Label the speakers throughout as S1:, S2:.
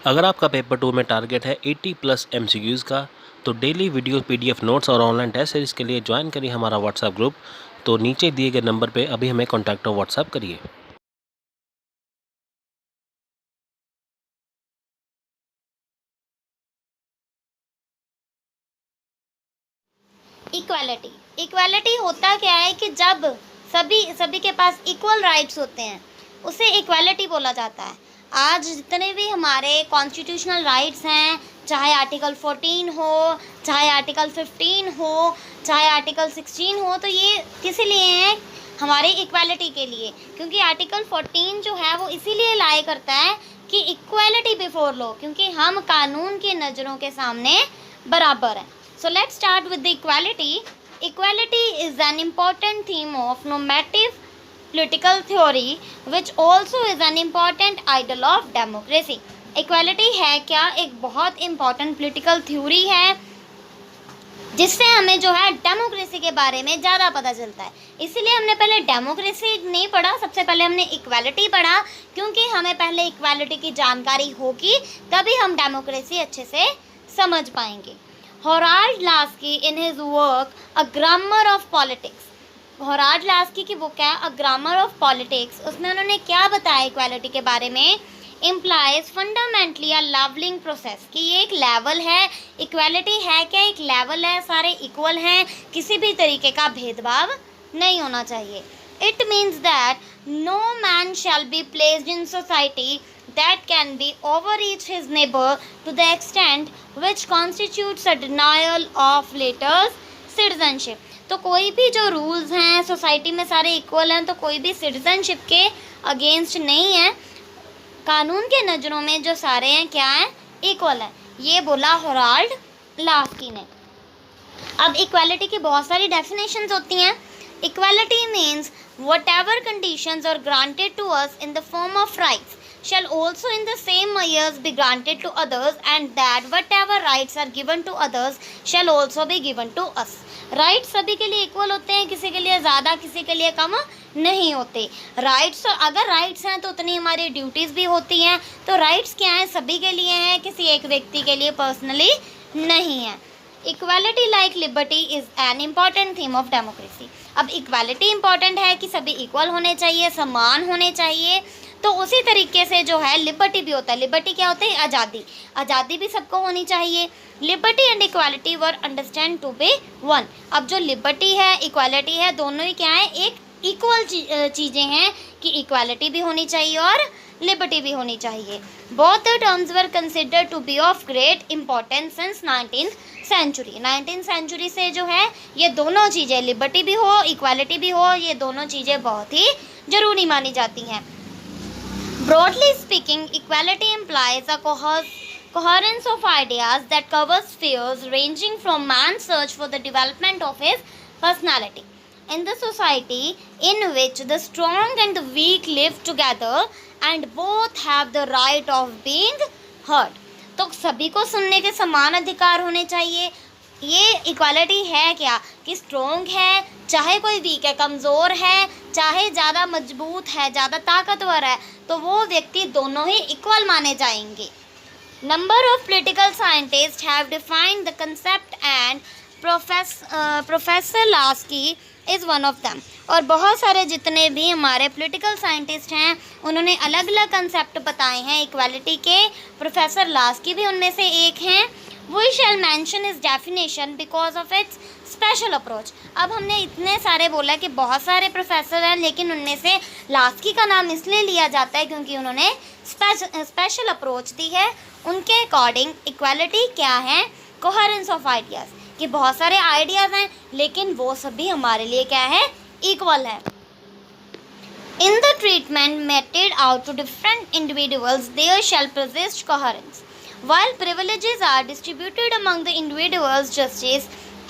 S1: अगर आपका पेपर 2 में टारगेट है 80 प्लस MCQs का, तो डेली वीडियो PDF नोट्स और ऑनलाइन टेस्ट सीरीज के लिए ज्वाइन करिए हमारा व्हाट्सएप ग्रुप। तो नीचे दिए गए नंबर पे अभी हमें कॉन्टैक्ट और व्हाट्सएप करिए।
S2: इक्वालिटी इक्वालिटी होता क्या है कि जब सभी के पास इक्वल राइट्स होते हैं, उसे इक्वालिटी बोला जाता है। आज जितने भी हमारे कॉन्स्टिट्यूशनल राइट्स हैं, चाहे आर्टिकल 14 हो, चाहे आर्टिकल 15 हो, चाहे आर्टिकल 16 हो, तो ये किस लिए हैं? हमारी इक्वालिटी के लिए। क्योंकि आर्टिकल 14 जो है वो इसीलिए लाई करता है कि इक्वालिटी बिफोर लॉ, क्योंकि हम कानून की नज़रों के सामने बराबर हैं। So let's start with the equality. Equality is an important theme of normative political theory, which also is an important ideal of democracy. Equality है क्या? एक बहुत important political theory है जिससे हमें जो है डेमोक्रेसी के बारे में ज़्यादा पता चलता है। इसीलिए हमने पहले डेमोक्रेसी नहीं पढ़ा, सबसे पहले हमने इक्वालिटी पढ़ा, क्योंकि हमें पहले इक्वालिटी की जानकारी होगी तभी हम डेमोक्रेसी अच्छे से समझ पाएंगे। Harold Laski in his work a grammar of politics, Harold Laski की बुक है अ ग्रामर ऑफ पॉलिटिक्स, उसमें उन्होंने क्या बताया इक्वालिटी के बारे में? इम्प्लाइज फंडामेंटली अ लेवलिंग प्रोसेस, कि ये एक लेवल है। इक्वालिटी है क्या? एक लेवल है, सारे इक्वल हैं, किसी भी तरीके का भेदभाव नहीं होना चाहिए। It means that no man shall be placed in society that can be overreach his neighbor to the extent which constitutes a denial of later citizenship। तो कोई भी जो रूल्स हैं, सोसाइटी में सारे इक्वल हैं, तो कोई भी सिटीजनशिप के अगेंस्ट नहीं है। कानून के नज़रों में जो सारे हैं क्या हैं? इक्वल हैं। ये बोला होराल्ड लास्की ने। अब इक्वालिटी की बहुत सारी डेफिनेशंस होती हैं। Equality means whatever conditions are granted to us in the form of rights shall also in the same measures be granted to others, and that whatever rights are given to others shall also be given to us। Rights सभी के लिए equal होते हैं, किसी के लिए ज़्यादा, किसी के लिए कम नहीं होते। राइट्स, अगर राइट्स हैं तो उतनी हमारी ड्यूटीज़ भी होती हैं। तो राइट्स क्या हैं? सभी के लिए हैं, किसी एक व्यक्ति के लिए पर्सनली नहीं है। Equality like liberty is an important theme of democracy. अब इक्वालिटी इम्पॉर्टेंट है कि सभी इक्वल होने चाहिए, समान होने चाहिए, तो उसी तरीके से जो है लिबर्टी भी होता है। लिबर्टी क्या होता है? आज़ादी। आज़ादी भी सबको होनी चाहिए। Liberty and equality were understand to be one. अब जो लिबर्टी है, इक्वालिटी है, दोनों ही क्या है? एक इक्वल चीज़ें हैं कि इक्वालिटी भी होनी चाहिए और लिबर्टी भी होनी चाहिए। Both the terms were considered to be of great importance since 19th century. 19th century से जो है ये दोनों चीज़ें, लिबर्टी भी हो, इक्वालिटी भी हो, ये दोनों चीज़ें बहुत ही ज़रूरी मानी जाती हैं। Broadly speaking, equality implies a coherence of ideas that covers spheres ranging from man's search for the development of his personality in the society in which the strong and the weak live together and both have the right of being heard। तो सभी को सुनने के समान अधिकार होने चाहिए। ये इक्वालिटी है क्या? कि स्ट्रॉन्ग है, चाहे कोई वीक है, कमज़ोर है, चाहे ज़्यादा मजबूत है, ज़्यादा ताकतवर है, तो वो व्यक्ति दोनों ही इक्वल माने जाएंगे। Number of political scientist have defined the concept and professor Laski is one of them. और बहुत सारे जितने भी हमारे पॉलिटिकल साइंटिस्ट हैं, उन्होंने अलग अलग कंसेप्ट बताए हैं इक्वालिटी के। प्रोफेसर लास्की भी उनमें से एक हैं। We shall mention his definition because of its special approach। अब हमने इतने सारे बोला कि बहुत सारे प्रोफेसर हैं, लेकिन उनमें से लास्की का नाम इसलिए लिया जाता है क्योंकि उन्होंने स्पेशल अप्रोच दी है। उनके अकॉर्डिंग इक्वालिटी क्या है? कोहेरेंस ऑफ आइडियाज़, कि बहुत सारे आइडियाज़ हैं लेकिन वो सभी हमारे लिए क्या है? इक्वल है। In the treatment meted out to different individuals, there shall persist coherence. While privileges are distributed among the individuals, justice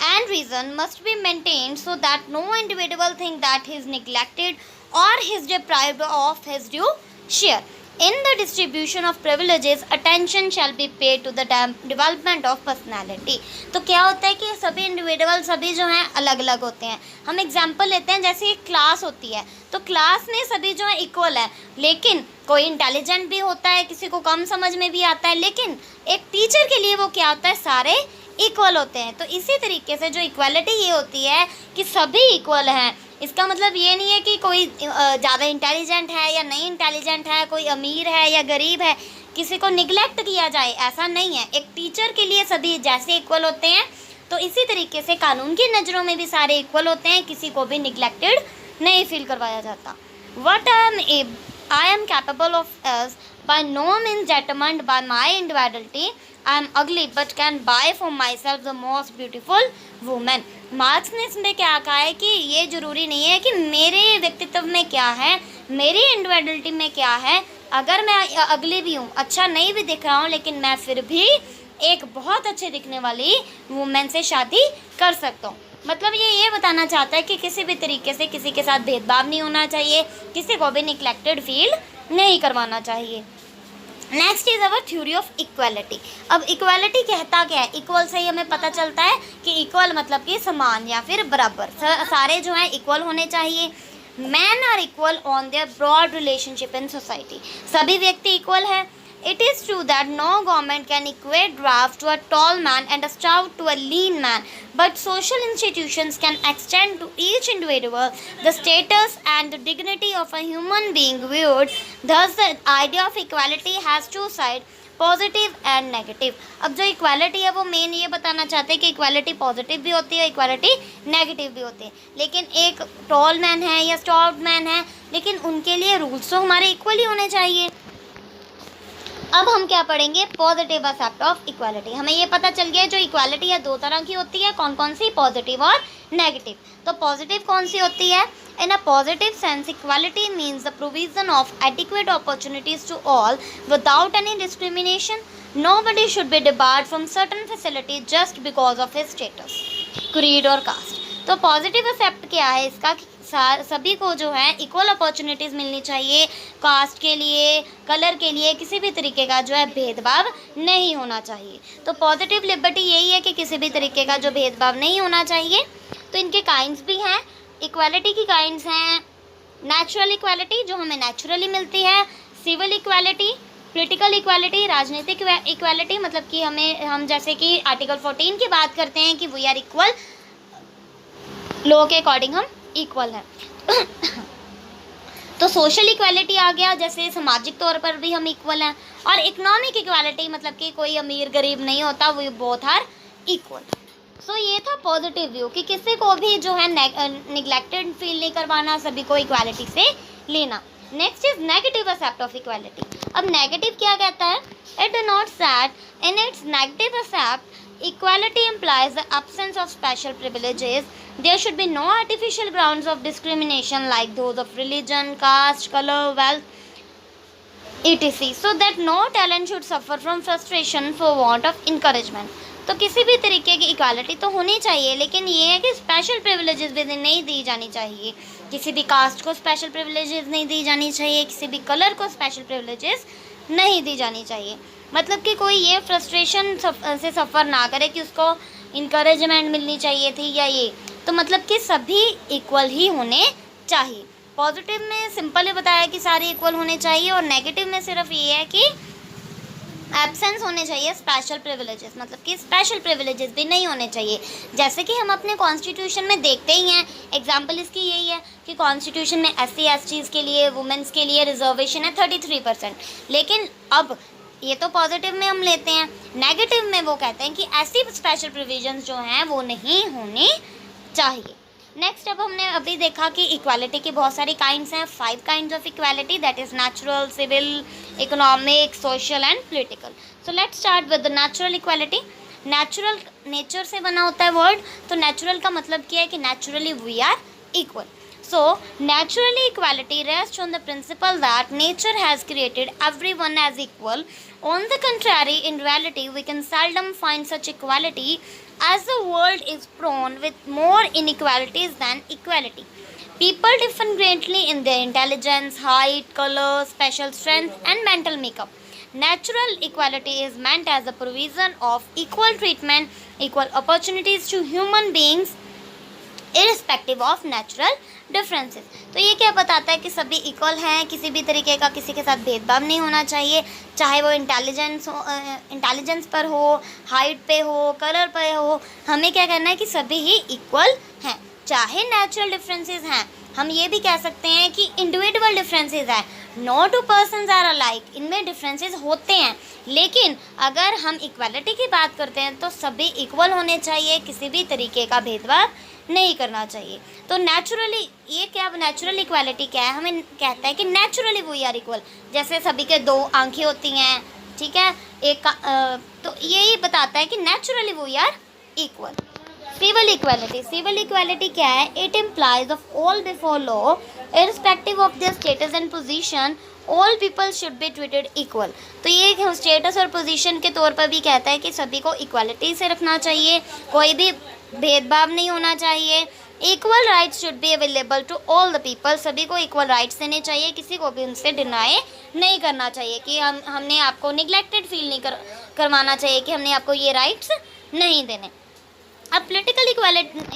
S2: and reason must be maintained so that no individual think that he is neglected or he is deprived of his due share. In the distribution of privileges, attention shall be paid to the development of personality। तो क्या होता है कि सभी individual, सभी जो हैं अलग अलग होते हैं। हम एग्जांपल लेते हैं, जैसे एक क्लास होती है, तो क्लास में सभी जो है इक्वल है, लेकिन कोई इंटेलिजेंट भी होता है, किसी को कम समझ में भी आता है, लेकिन एक टीचर के लिए वो क्या होता है, सारे इक्वल होते हैं। तो इसी तरीके से जो इक्वालिटी ये होती है कि सभी इक्वल हैं। इसका मतलब ये नहीं है कि कोई ज़्यादा इंटेलिजेंट है या नहीं इंटेलिजेंट है, कोई अमीर है या गरीब है, किसी को निगलेक्ट किया जाए, ऐसा नहीं है। एक टीचर के लिए सभी जैसे इक्वल होते हैं, तो इसी तरीके से कानून की नज़रों में भी सारे इक्वल होते हैं, किसी को भी निगलेक्टेड नहीं फील करवाया जाता। What I am capable of is by no means determined by my individuality. I am ugly but can buy for myself the most beautiful woman. Marks ने इसमें क्या कहा है कि ये ज़रूरी नहीं है कि मेरे व्यक्तित्व में क्या है, मेरी इंडिविजुअलिटी में क्या है। अगर मैं अगली भी हूँ, अच्छा नहीं भी दिख रहा हूँ, लेकिन मैं फिर भी एक बहुत अच्छे दिखने वाली वुमेन से शादी कर सकता हूँ। मतलब ये बताना चाहता है कि किसी भी तरीके से किसी के साथ भेदभाव नहीं होना चाहिए, किसी को भी निगलेक्टेड फील नहीं करवाना चाहिए। Next is our theory of equality. अब इक्वालिटी कहता क्या है? इक्वल से ही हमें पता चलता है कि इक्वल मतलब कि समान या फिर बराबर, सारे जो हैं इक्वल होने चाहिए। Man are equal on their broad relationship in society. सभी व्यक्ति इक्वल है। It is true that no government can equate dwarf to a tall man and a stout to a lean man, but social institutions can extend to each individual the status and the dignity of a human being viewed. Thus, the idea of equality has two sides, positive and negative. अब जो equality है वो main ये बताना चाहते हैं कि equality positive भी होती है, इक्वालिटी नेगेटिव भी होती है। लेकिन एक टॉल मैन है या स्टॉट मैन है, लेकिन उनके लिए रूल्स तो हमारे इक्वल ही होने चाहिए। अब हम क्या पढ़ेंगे? Positive aspect of equality. हमें ये पता चल गया जो इक्वालिटी है दो तरह की होती है, कौन कौन सी? पॉजिटिव और नेगेटिव। तो पॉजिटिव कौन सी होती है? In a positive sense, equality means the provision of adequate opportunities to all without any discrimination. Nobody should be debarred from certain facilities just because of his status, creed or caste. तो positive aspect क्या है इसका? सभी को जो है equal opportunities मिलनी चाहिए, कास्ट के लिए, कलर के लिए किसी भी तरीके का जो है भेदभाव नहीं होना चाहिए। तो पॉजिटिव लिबर्टी यही है कि किसी भी तरीके का जो भेदभाव नहीं होना चाहिए। तो इनके काइंड्स भी हैं। इक्वालिटी की काइंड्स हैं नेचुरल इक्वालिटी जो हमें नेचुरली मिलती है, सिविल इक्वालिटी, पॉलिटिकल इक्वालिटी, राजनीतिक इक्वालिटी, मतलब कि हम जैसे कि आर्टिकल 14 की बात करते हैं कि वी आर इक्वल, लॉ के अकॉर्डिंग हम इक्वल हैं। तो सोशल इक्वालिटी आ गया, जैसे सामाजिक तौर पर भी हम इक्वल हैं। और इकोनॉमिक इक्वालिटी मतलब कि कोई अमीर गरीब नहीं होता, वो बोथ आर इक्वल। सो ये था पॉजिटिव व्यू कि किसी को भी जो है निगलेक्टेड फील नहीं करवाना, सभी को इक्वालिटी से लेना। Next is negative aspect of equality. अब नेगेटिव क्या कहता है? It denotes that in its negative aspect equality implies the absence of special privileges. There should be no artificial grounds of discrimination like those of religion, caste, color, wealth, etc. So that no talent should suffer from frustration for want of encouragement. तो किसी भी तरीके की equality तो होनी चाहिए, लेकिन ये है कि स्पेशल प्रिविलेजेस भी नहीं दी जानी चाहिए। किसी भी कास्ट को स्पेशल प्रिविलेजेस नहीं दी जानी चाहिए, किसी भी कलर को स्पेशल प्रिविलेजेस नहीं दी जानी चाहिए। मतलब कि कोई ये फ्रस्ट्रेशन से सफ़र ना करे कि उसको इनकरेजमेंट मिलनी चाहिए थी या ये। तो मतलब कि सभी इक्वल ही होने चाहिए। पॉजिटिव में सिंपल ही बताया कि सारे इक्वल होने चाहिए, और नेगेटिव में सिर्फ ये है कि एब्सेंस होने चाहिए स्पेशल प्रिविलेजेस, मतलब कि स्पेशल प्रिविलेजेस भी नहीं होने चाहिए। जैसे कि हम अपने कॉन्स्टिट्यूशन में देखते ही हैं, एग्जांपल इसकी यही है कि कॉन्स्टिट्यूशन में SC/STs के लिए, वुमेंस के लिए रिजर्वेशन है 33%। लेकिन अब ये तो पॉजिटिव में हम लेते हैं, नेगेटिव में वो कहते हैं कि ऐसी स्पेशल प्रोविजंस जो हैं वो नहीं होनी चाहिए। नेक्स्ट अब हमने अभी देखा कि इक्वालिटी की बहुत सारी काइंड्स हैं, 5 kinds of equality, that is natural, civil, economic, social and political. So let's start with the natural equality. Natural nature से बना होता है वर्ड, तो नेचुरल का मतलब क्या है कि naturally we are equal. So, naturally equality rests on the principle that nature has created everyone as equal. On the contrary, in reality, we can seldom find such equality, as the world is prone with more inequalities than equality. People differ greatly in their intelligence, height, color, special strength, and mental makeup. Natural equality is meant as the provision of equal treatment, equal opportunities to human beings irrespective of natural differences. तो ये क्या बताता है कि सभी equal हैं, किसी भी तरीके का किसी के साथ भेदभाव नहीं होना चाहिए, चाहे वो इंटेलिजेंस पर हो, हाइट पे हो, कलर पे हो। हमें क्या करना है कि सभी ही इक्वल हैं, चाहे नेचुरल डिफरेंसेस हैं। हम ये भी कह सकते हैं कि इंडिविजुअल डिफरेंसेस हैं, no two persons are alike, इनमें डिफरेंसेस होते हैं, लेकिन अगर हम इक्वालिटी की बात करते हैं तो सभी इक्वल होने चाहिए, किसी भी तरीके का भेदभाव नहीं करना चाहिए। तो नेचुरली ये क्या, नेचुरल इक्वालिटी क्या है, हमें कहता है कि नेचुरली वी आर इक्वल। जैसे सभी के दो आंखें होती हैं, ठीक है, तो यही बताता है कि naturally we are equal. Civil equality क्या है, it implies of all before law irrespective of their status and position all people should be treated equal. तो ये स्टेटस और पोजीशन के तौर पर भी कहता है कि सभी को इक्वालिटी से रखना चाहिए, कोई भी भेदभाव नहीं होना चाहिए। Equal rights should be available to all the people, सभी को इक्वल राइट्स देने चाहिए, किसी को भी उनसे डिनाई नहीं करना चाहिए कि हमने आपको निगलेक्टेड फील नहीं करवाना चाहिए कि हमने आपको ये राइट्स नहीं देने। अब पॉलिटिकल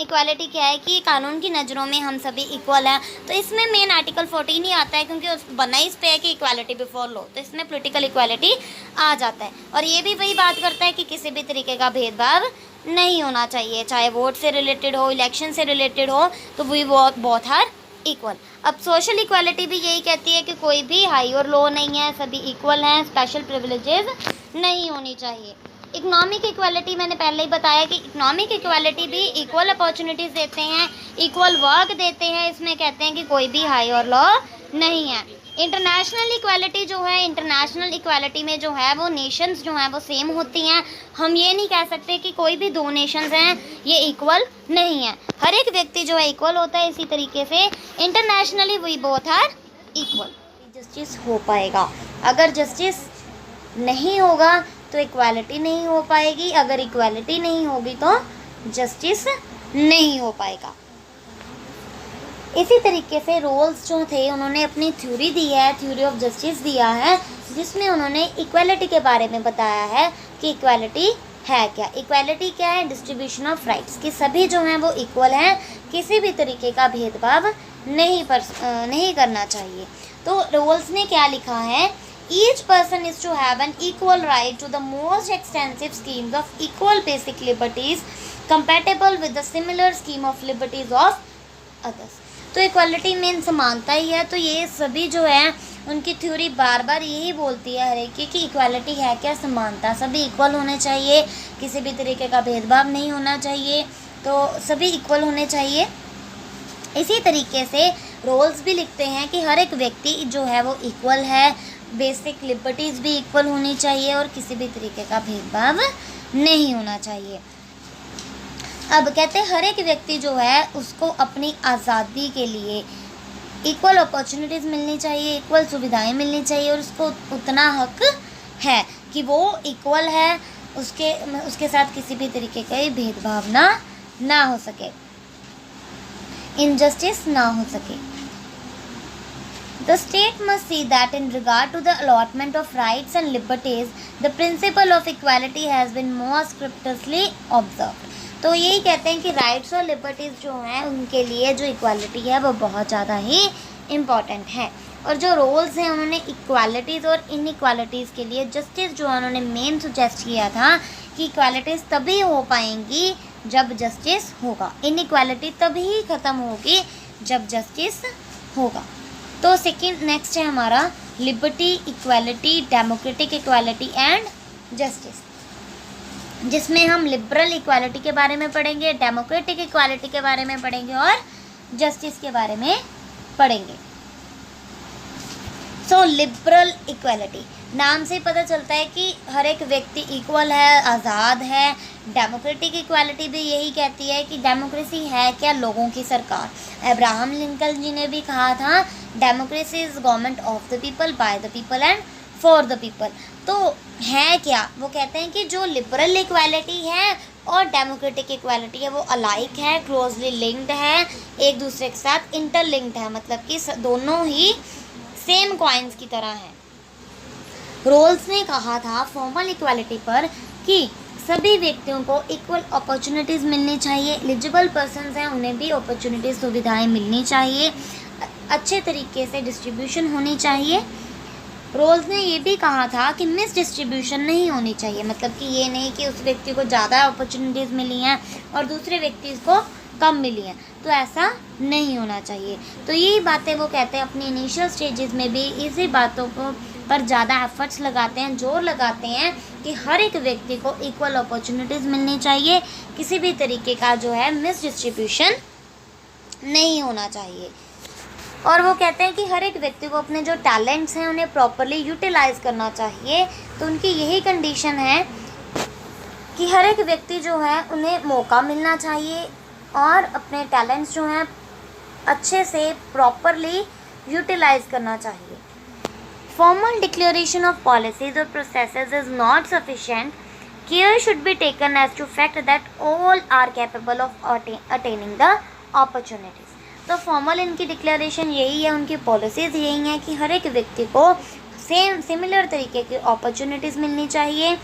S2: इक्वालिटी क्या है कि कानून की नज़रों में हम सभी इक्वल हैं। तो इसमें मेन आर्टिकल 14 ही आता है, क्योंकि उस बना इस पे है कि इक्वालिटी बिफोर लॉ, तो इसमें पॉलिटिकल इक्वालिटी आ जाता है। और ये भी वही बात करता है कि किसी भी तरीके का भेदभाव नहीं होना चाहिए, चाहे वोट से रिलेटेड हो, इलेक्शन से रिलेटेड हो, तो वी बोथ आर इक्वल। अब सोशल इक्वालिटी भी यही कहती है कि कोई भी हाई और लो नहीं है, सभी इक्वल हैं, स्पेशल प्रिविलेजेस नहीं होनी चाहिए। इकोनॉमिक इक्वालिटी मैंने पहले ही बताया कि इकोनॉमिक इक्वालिटी भी इक्वल अपॉर्चुनिटीज़ देते हैं, इक्वल वर्क देते हैं, इसमें कहते हैं कि कोई भी हाई और लो नहीं है। इंटरनेशनल इक्वालिटी जो है, इंटरनेशनल इक्वालिटी में जो है वो नेशंस जो हैं वो सेम होती हैं। हम ये नहीं कह सकते कि कोई भी दो नेशंस हैं ये इक्वल नहीं है, हर एक व्यक्ति जो है इक्वल होता है। इसी तरीके से internationally we both are equal. Justice हो पाएगा, अगर जस्टिस नहीं होगा तो इक्वालिटी नहीं हो पाएगी, अगर इक्वालिटी नहीं होगी तो जस्टिस नहीं हो पाएगा। इसी तरीके से रोल्स जो थे उन्होंने अपनी थ्योरी दी है, थ्योरी ऑफ जस्टिस दिया है, जिसमें उन्होंने इक्वालिटी के बारे में बताया है कि इक्वालिटी है क्या। इक्वालिटी क्या है, डिस्ट्रीब्यूशन ऑफ राइट्स, कि सभी जो हैं वो इक्वल हैं, किसी भी तरीके का भेदभाव नहीं करना चाहिए। तो रोल्स ने क्या लिखा है, each person is to have an equal right to the most extensive schemes of equal basic liberties compatible with the similar scheme of liberties of others। तो इक्वालिटी में समानता ही है, तो ये सभी जो है उनकी थ्योरी बार बार यही बोलती है हर एक कि इक्वालिटी है क्या, समानता, सभी इक्वल होने चाहिए, किसी भी तरीके का भेदभाव नहीं होना चाहिए, तो सभी इक्वल होने चाहिए। इसी तरीके से रोल्स भी लिखते हैं कि हर एक व्यक्ति जो है वो इक्वल है, बेसिक लिबर्टीज़ भी इक्वल होनी चाहिए और किसी भी तरीके का भेदभाव नहीं होना चाहिए। अब कहते हैं हर एक व्यक्ति जो है उसको अपनी आज़ादी के लिए इक्वल अपॉर्चुनिटीज़ मिलनी चाहिए, इक्वल सुविधाएं मिलनी चाहिए, और उसको उतना हक है कि वो इक्वल है, उसके साथ किसी भी तरीके का भेदभाव ना हो सके, इनजस्टिस ना हो सके। The state must see that in regard to the allotment of rights and liberties, the principle of equality has been more scrupulously observed। तो यही कहते हैं कि राइट्स और लिबर्टीज़ जो हैं उनके लिए जो इक्वालिटी है वो बहुत ज़्यादा ही इम्पॉर्टेंट है। और जो रोल्स हैं उन्होंने इक्वालिटीज़ और इनइक्वालिटीज़ के लिए जस्टिस जो है उन्होंने मेन सजेस्ट किया था कि इक्वालिटीज़ तभी हो पाएंगी जब जस्टिस होगा, इनइक्वालिटी तभी ख़त्म होगी जब जस्टिस होगा। तो नेक्स्ट है हमारा liberty, equality, democratic equality and justice, जिसमें हम लिबरल इक्वालिटी के बारे में पढ़ेंगे, डेमोक्रेटिक इक्वालिटी के बारे में पढ़ेंगे और जस्टिस के बारे में पढ़ेंगे। सो लिबरल इक्वालिटी नाम से पता चलता है कि हर एक व्यक्ति इक्वल है, आज़ाद है। डेमोक्रेटिक इक्वालिटी भी यही कहती है कि डेमोक्रेसी है क्या, लोगों की सरकार। अब्राहम लिंकन जी ने भी कहा था democracy is government of the people, by the people and for the people. तो है क्या, वो कहते हैं कि जो लिबरल इक्वालिटी है और डेमोक्रेटिक इक्वालिटी है वो अलाइक है, क्लोजली लिंक्ड है, एक दूसरे के साथ इंटरलिंक्ड है, मतलब कि दोनों ही सेम कॉइन्स की तरह हैं। रोल्स ने कहा था फॉर्मल इक्वालिटी पर कि सभी व्यक्तियों को इक्वल अपॉर्चुनिटीज़ मिलनी चाहिए। एलिजिबल पर्सन्स हैं उन्हें भी अपॉर्चुनिटीज़ सुविधाएं मिलनी चाहिए। अच्छे तरीके से डिस्ट्रीब्यूशन होनी चाहिए। रोल्स ने ये भी कहा था कि मिस डिस्ट्रीब्यूशन नहीं होनी चाहिए, मतलब कि ये नहीं कि उस व्यक्ति को ज़्यादा अपॉर्चुनिटीज़ मिली हैं और दूसरे व्यक्ति को कम मिली हैं, तो ऐसा नहीं होना चाहिए। तो यही बातें वो कहते हैं अपनी इनिशियल स्टेजेस में भी इसी बातों को पर ज़्यादा एफर्ट्स लगाते हैं, जोर लगाते हैं कि हर एक व्यक्ति को इक्वल अपॉर्चुनिटीज़ मिलनी चाहिए, किसी भी तरीके का जो है मिस डिस्ट्रीब्यूशन नहीं होना चाहिए। और वो कहते हैं कि हर एक व्यक्ति को अपने जो टैलेंट्स हैं उन्हें प्रॉपरली यूटिलाइज़ करना चाहिए। तो उनकी यही कंडीशन है कि हर एक व्यक्ति जो है उन्हें मौका मिलना चाहिए और अपने टैलेंट्स जो हैं अच्छे से प्रॉपरली यूटिलाइज़ करना चाहिए। फॉर्मल डिक्लेरेशन ऑफ पॉलिसीज और processes is not sufficient. Care should be taken as to fact that all are capable of attaining the opportunities. तो फॉर्मल इनकी डिक्लेरेशन यही है, उनकी पॉलिसीज़ यही हैं कि हर एक व्यक्ति को सिमिलर तरीके की अपॉर्चुनिटीज़ मिलनी चाहिए।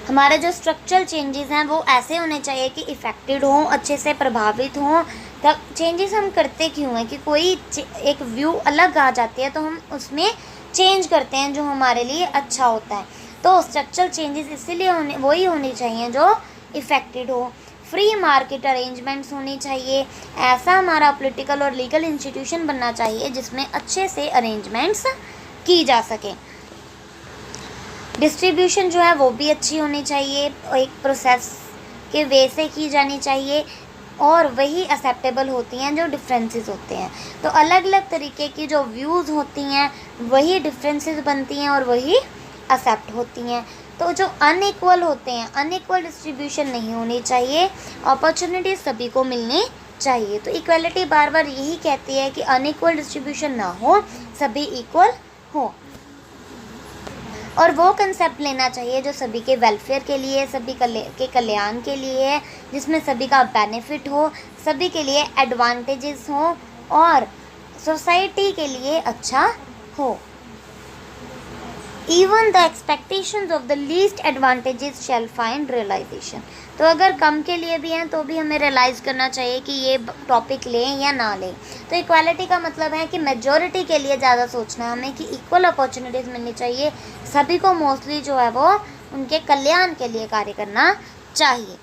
S2: हमारे जो स्ट्रक्चरल चेंजेस हैं वो ऐसे होने चाहिए कि इफ़ेक्टेड हों, अच्छे से प्रभावित हों। तब चेंजेस हम करते क्यों हैं कि कोई एक व्यू अलग आ जाती है तो हम उसमें चेंज करते हैं जो हमारे लिए अच्छा होता है। तो स्ट्रक्चरल चेंजेस इसीलिए वही होनी चाहिए जो इफ़ेक्टेड हो। फ्री मार्केट अरेंजमेंट्स होनी चाहिए। ऐसा हमारा पॉलिटिकल और लीगल इंस्टीट्यूशन बनना चाहिए जिसमें अच्छे से अरेंजमेंट्स की जा सकें। डिस्ट्रीब्यूशन जो है वो भी अच्छी होनी चाहिए, एक प्रोसेस के वे से की जानी चाहिए और वही एक्सेप्टेबल होती हैं जो डिफरेंसेस होते हैं। तो अलग अलग तरीके की जो व्यूज़ होती हैं वही डिफरेंसेस बनती हैं और वही एक्सेप्ट होती हैं। तो जो अनइक्वल होते हैं, अनइक्वल डिस्ट्रीब्यूशन नहीं होनी चाहिए, अपॉर्चुनिटी सभी को मिलनी चाहिए। तो इक्वलिटी बार बार यही कहती है कि अनइक्वल डिस्ट्रीब्यूशन ना हो, सभी इक्वल हो। और वो कंसेप्ट लेना चाहिए जो सभी के वेलफेयर के लिए, सभी के कल्याण के लिए है, जिसमें सभी का बेनिफिट हो, सभी के लिए एडवांटेजेस हो और सोसाइटी के लिए अच्छा हो। Even the expectations of the least advantages shall find realization। तो अगर कम के लिए भी हैं तो भी हमें रियलाइज़ करना चाहिए कि ये टॉपिक लें या ना लें। तो इक्वालिटी का मतलब है कि मेजॉरिटी के लिए ज़्यादा सोचना है हमें कि इक्वल अपॉर्चुनिटीज़ मिलनी चाहिए, सभी को मोस्टली जो है वो उनके कल्याण के लिए कार्य करना चाहिए।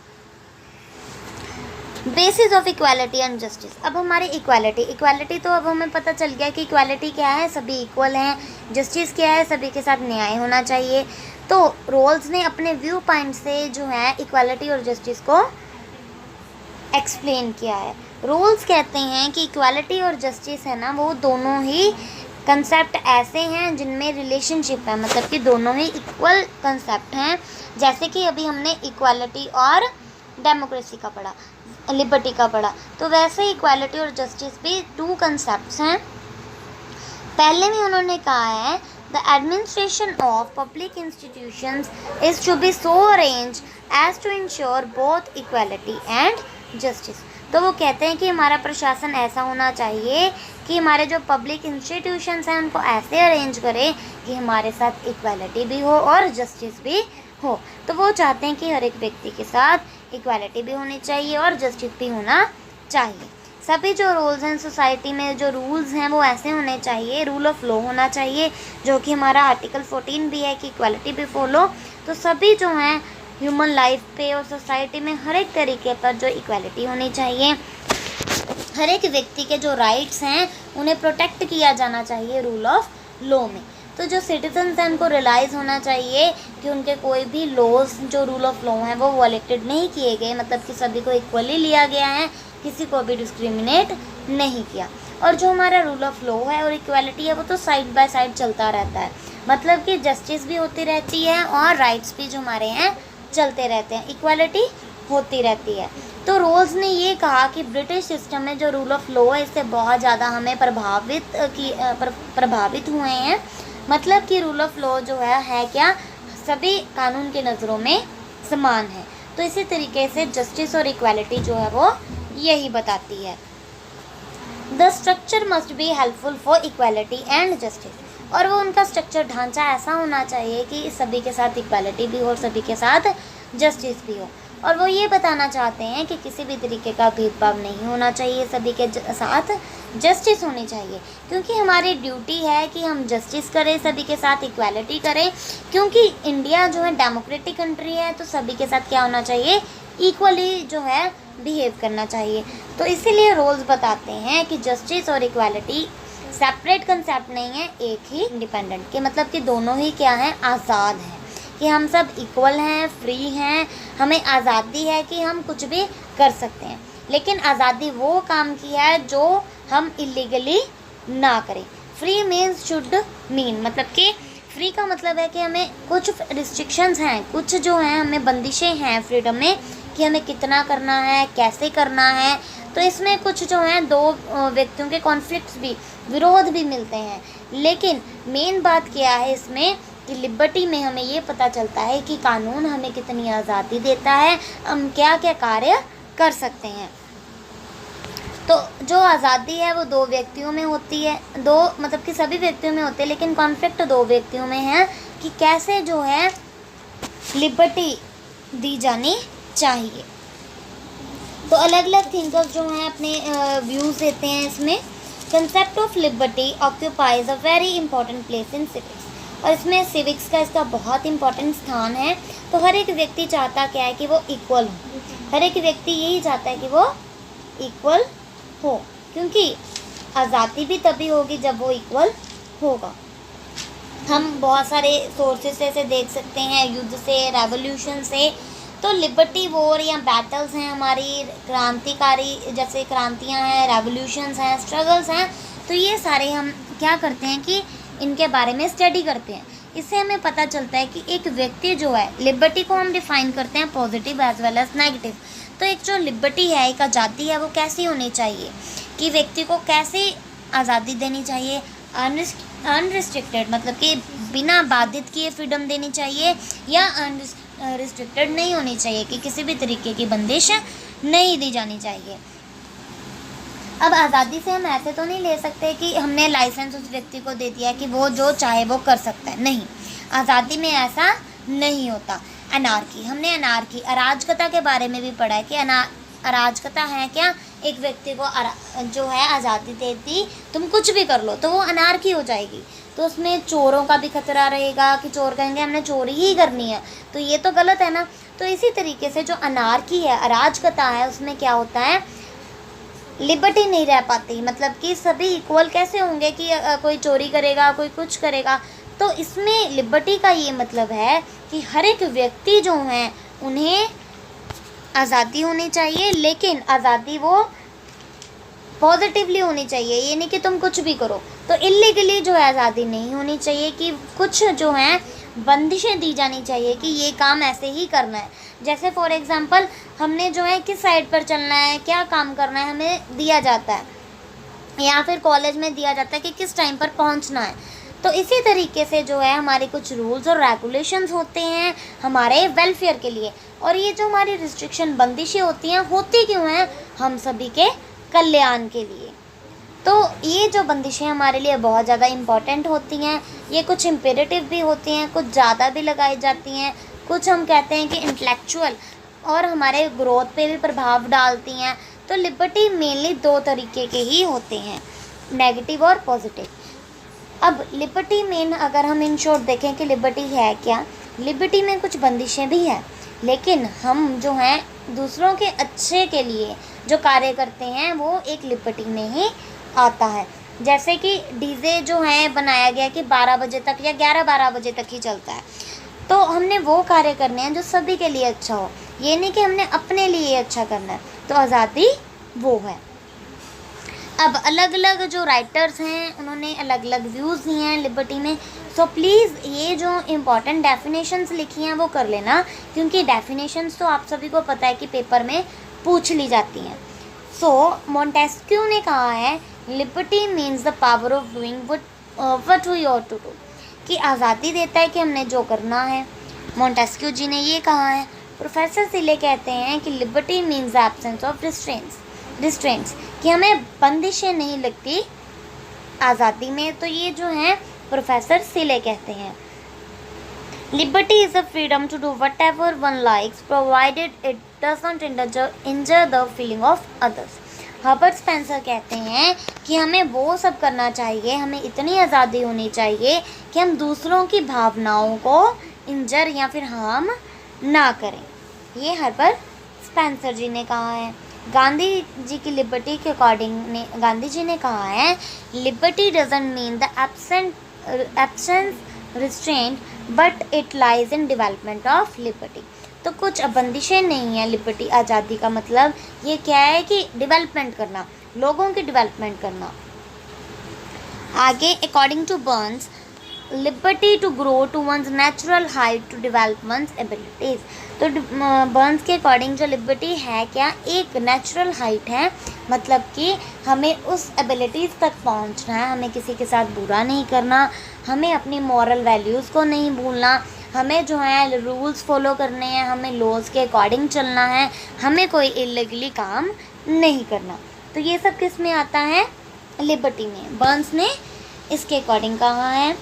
S2: Basis of equality and justice. अब हमारी इक्वालिटी तो अब हमें पता चल गया कि इक्वालिटी क्या है, सभी इक्वल हैं। जस्टिस क्या है, सभी के साथ न्याय होना चाहिए। तो रोल्स ने अपने व्यू पॉइंट से जो है इक्वालिटी और जस्टिस को एक्सप्लेन किया है। रोल्स कहते हैं कि इक्वालिटी और जस्टिस है ना, वो दोनों ही कंसेप्ट ऐसे हैं जिनमें रिलेशनशिप है, मतलब कि दोनों ही इक्वल कंसेप्ट हैं। जैसे कि अभी हमने इक्वालिटी और डेमोक्रेसी का पढ़ा, लिबर्टी का पढ़ा, तो वैसे ही इक्वालिटी और जस्टिस भी टू कंसेप्ट्स हैं। पहले में उन्होंने कहा है the administration of public institutions is to be so arrange as to ensure both equality and justice. तो वो कहते हैं कि हमारा प्रशासन ऐसा होना चाहिए कि हमारे जो पब्लिक इंस्टीट्यूशंस हैं उनको ऐसे अरेंज करें कि हमारे साथ इक्वालिटी भी हो और जस्टिस भी हो। तो वो चाहते हैं कि हर एक व्यक्ति के साथ इक्वालिटी भी होनी चाहिए और जस्टिस भी होना चाहिए। सभी जो रूल्स हैं सोसाइटी में, जो रूल्स हैं वो ऐसे होने चाहिए, रूल ऑफ लॉ होना चाहिए, जो कि हमारा आर्टिकल 14 भी है कि इक्वालिटी बिफोर लॉ। तो सभी जो हैं ह्यूमन लाइफ पे और सोसाइटी में हर एक तरीके पर जो इक्वालिटी होनी चाहिए, हर एक व्यक्ति के जो राइट्स हैं उन्हें प्रोटेक्ट किया जाना चाहिए रूल ऑफ लॉ में। तो जो सिटीजन्स हैं उनको रियलाइज़ होना चाहिए कि उनके कोई भी लॉज जो रूल ऑफ लॉ हैं वो वॉलेटेड नहीं किए गए, मतलब कि सभी को इक्वली लिया गया है, किसी को भी डिस्क्रिमिनेट नहीं किया। और जो हमारा रूल ऑफ लॉ है और इक्वालिटी है वो तो साइड बाय साइड चलता रहता है, मतलब कि जस्टिस भी होती रहती है और राइट्स भी जो हमारे हैं चलते रहते हैं, इक्वालिटी होती रहती है। तो रोल्स ने ये कहा कि ब्रिटिश सिस्टम में जो रूल ऑफ लॉ है इससे बहुत ज़्यादा हमें प्रभावित हुए हैं, मतलब कि रूल ऑफ लॉ जो है क्या, सभी कानून की नज़रों में समान है। तो इसी तरीके से जस्टिस और इक्वालिटी जो है वो यही बताती है। The structure must be helpful for equality and justice. और वो उनका स्ट्रक्चर ढांचा ऐसा होना चाहिए कि सभी के साथ इक्वालिटी भी हो और सभी के साथ जस्टिस भी हो। और वो ये बताना चाहते हैं कि किसी भी तरीके का भेदभाव नहीं होना चाहिए, सभी के साथ जस्टिस होनी चाहिए, क्योंकि हमारी ड्यूटी है कि हम जस्टिस करें, सभी के साथ इक्वालिटी करें, क्योंकि इंडिया जो है डेमोक्रेटिक कंट्री है, तो सभी के साथ क्या होना चाहिए, इक्वली जो है बिहेव करना चाहिए। तो इसीलिए रूल्स बताते हैं कि जस्टिस और इक्वालिटी सेपरेट कंसेप्ट नहीं है, एक ही इंडिपेंडेंट के, मतलब कि दोनों ही क्या हैं, आज़ाद हैं, कि हम सब इक्वल हैं, फ्री हैं, हमें आज़ादी है कि हम कुछ भी कर सकते हैं, लेकिन आज़ादी वो काम की है जो हम इलीगली ना करें। फ्री मीन्स शुड मीन, मतलब कि फ्री का मतलब है कि हमें कुछ रिस्ट्रिक्शंस हैं, कुछ जो हैं हमें बंदिशें हैं फ्रीडम में, कि हमें कितना करना है, कैसे करना है। तो इसमें कुछ जो हैं दो व्यक्तियों के कॉन्फ्लिक्ट्स भी, विरोध भी मिलते हैं, लेकिन मेन बात क्या है इसमें कि लिबर्टी में हमें ये पता चलता है कि कानून हमें कितनी आज़ादी देता है, हम क्या क्या कार्य कर सकते हैं। तो जो आज़ादी है वो दो व्यक्तियों में होती है, दो मतलब कि सभी व्यक्तियों में होते हैं, लेकिन कॉन्फ्लिक्ट दो व्यक्तियों में है कि कैसे जो है लिबर्टी दी जानी चाहिए। तो अलग अलग थिंकर्स जो हैं अपने व्यूज़ देते हैं इसमें। Concept of liberty occupies a very important place in civics, और इसमें सिविक्स का इसका बहुत इंपॉर्टेंट स्थान है। तो हर एक व्यक्ति चाहता क्या है कि वो इक्वल हो, हर एक व्यक्ति यही चाहता है कि वो इक्वल हो, क्योंकि आज़ादी भी तभी होगी जब वो इक्वल होगा। हम बहुत सारे सोर्सेस से देख सकते हैं, युद्ध से, रेवोल्यूशन से। तो लिबर्टी वॉर या बैटल्स हैं हमारी, क्रांतिकारी जैसे क्रांतियां हैं, रेवोल्यूशंस हैं, स्ट्रगल्स हैं, तो ये सारे हम क्या करते हैं कि इनके बारे में स्टडी करते हैं। इससे हमें पता चलता है कि एक व्यक्ति जो है, लिबर्टी को हम डिफ़ाइन करते हैं positive as well as negative. तो एक जो लिबर्टी है, एक आज़ादी है, वो कैसी होनी चाहिए, कि व्यक्ति को कैसे आज़ादी देनी चाहिए, अनरिस्ट्रिक्टेड मतलब कि बिना बाधित किए फ्रीडम देनी चाहिए, या रिस्ट्रिक्टेड नहीं होनी चाहिए कि किसी भी तरीके की बंदिश नहीं दी जानी चाहिए। अब आज़ादी से हम ऐसे तो नहीं ले सकते कि हमने लाइसेंस उस व्यक्ति को दे दिया कि वो जो चाहे वो कर सकता है, नहीं, आज़ादी में ऐसा नहीं होता। अनार्की, हमने अनार्की, अराजकता के बारे में भी पढ़ा है कि अराजकता है क्या, एक व्यक्ति को जो है आज़ादी दे दी, तुम कुछ भी कर लो, तो वो अनार्की हो जाएगी। तो उसमें चोरों का भी खतरा रहेगा कि चोर कहेंगे हमने चोरी ही करनी है, तो ये तो गलत है ना। तो इसी तरीके से जो अनार्की है, अराजकता है, उसमें क्या होता है, लिबर्टी नहीं रह पाती, मतलब कि सभी इक्वल कैसे होंगे कि कोई चोरी करेगा, कोई कुछ करेगा। तो इसमें लिबर्टी का ये मतलब है कि हर एक व्यक्ति जो हैं उन्हें आज़ादी होनी चाहिए, लेकिन आज़ादी वो पॉजिटिवली होनी चाहिए, ये नहीं कि तुम कुछ भी करो। तो इलीगली जो है आज़ादी नहीं होनी चाहिए, कि कुछ जो हैं बंदिशें दी जानी चाहिए कि ये काम ऐसे ही करना है। जैसे फॉर एग्ज़ाम्पल हमने जो है किस साइड पर चलना है, क्या काम करना है, हमें दिया जाता है, या फिर कॉलेज में दिया जाता है कि किस टाइम पर पहुंचना है। तो इसी तरीके से जो है हमारे कुछ रूल्स और रेगुलेशंस होते हैं हमारे वेलफेयर के लिए, और ये जो हमारी रिस्ट्रिक्शन बंदिशें होती हैं, होती क्यों हैं, हम सभी के कल्याण के लिए। तो ये जो बंदिशें हमारे लिए बहुत ज़्यादा इम्पॉर्टेंट होती हैं, ये कुछ इम्पेरेटिव भी होती हैं, कुछ ज़्यादा भी लगाई जाती हैं, कुछ हम कहते हैं कि इंटेलेक्चुअल और हमारे ग्रोथ पे भी प्रभाव डालती हैं। तो लिबर्टी मेनली दो तरीके के ही होते हैं, नेगेटिव और पॉजिटिव। अब लिबर्टी मेन अगर हम इन शॉर्ट देखें कि लिबर्टी है क्या, लिबर्टी में कुछ बंदिशें भी हैं, लेकिन हम जो हैं दूसरों के अच्छे के लिए जो कार्य करते हैं वो एक लिबर्टी में ही आता है। जैसे कि डीजे जो है बनाया गया कि 12 बजे तक या 11-12 बजे तक ही चलता है, तो हमने वो कार्य करने हैं जो सभी के लिए अच्छा हो, ये नहीं कि हमने अपने लिए अच्छा करना है। तो आज़ादी वो है। अब अलग अलग जो राइटर्स हैं उन्होंने अलग अलग व्यूज़ दिए हैं लिबर्टी में। सो प्लीज़ ये जो इम्पॉर्टेंट डेफिनेशंस लिखी हैं वो कर लेना, क्योंकि डेफिनेशंस तो आप सभी को पता है कि पेपर में पूछ ली जाती हैं। सो मॉन्टेस्क्यू ने कहा है liberty means the power of doing what we ought to do, कि आज़ादी देता है कि हमने जो करना है। मॉन्टेस्क्यू जी ने ये कहा है। प्रोफेसर सिले कहते हैं कि liberty means the absence of restraints, कि हमें बंदिशें नहीं लगती आज़ादी में। तो ये जो हैं प्रोफेसर सिले कहते हैं। Liberty is the freedom to do whatever one likes, provided it doesn't injure the feeling of others. Herbert Spencer कहते हैं कि हमें वो सब करना चाहिए, हमें इतनी आज़ादी होनी चाहिए कि हम दूसरों की भावनाओं को इंजर या फिर हार्म ना करें। ये हर्बर्ट स्पेंसर जी ने कहा है। गांधी जी की लिबर्टी के अकॉर्डिंग गांधी जी ने कहा है, liberty doesn't mean the absence restraint but it lies in development of liberty. तो कुछ बंदिशें नहीं है लिबर्टी, आज़ादी का मतलब ये क्या है कि डेवलपमेंट करना, लोगों की डेवलपमेंट करना। आगे according to Burns, liberty to grow to one's natural height to develop one's abilities. तो बर्न्स के अकॉर्डिंग जो लिबर्टी है क्या, एक नेचुरल हाइट है, मतलब कि हमें उस एबिलिटीज़ तक पहुंचना है, हमें किसी के साथ बुरा नहीं करना, हमें अपनी मॉरल वैल्यूज़ को नहीं भूलना, हमें जो है रूल्स फॉलो करने हैं, हमें लॉज के अकॉर्डिंग चलना है, हमें कोई इलीगली काम नहीं करना। तो ये सब किस में आता है, लिबर्टी में। बर्न्स ने इसके अकॉर्डिंग कहा है।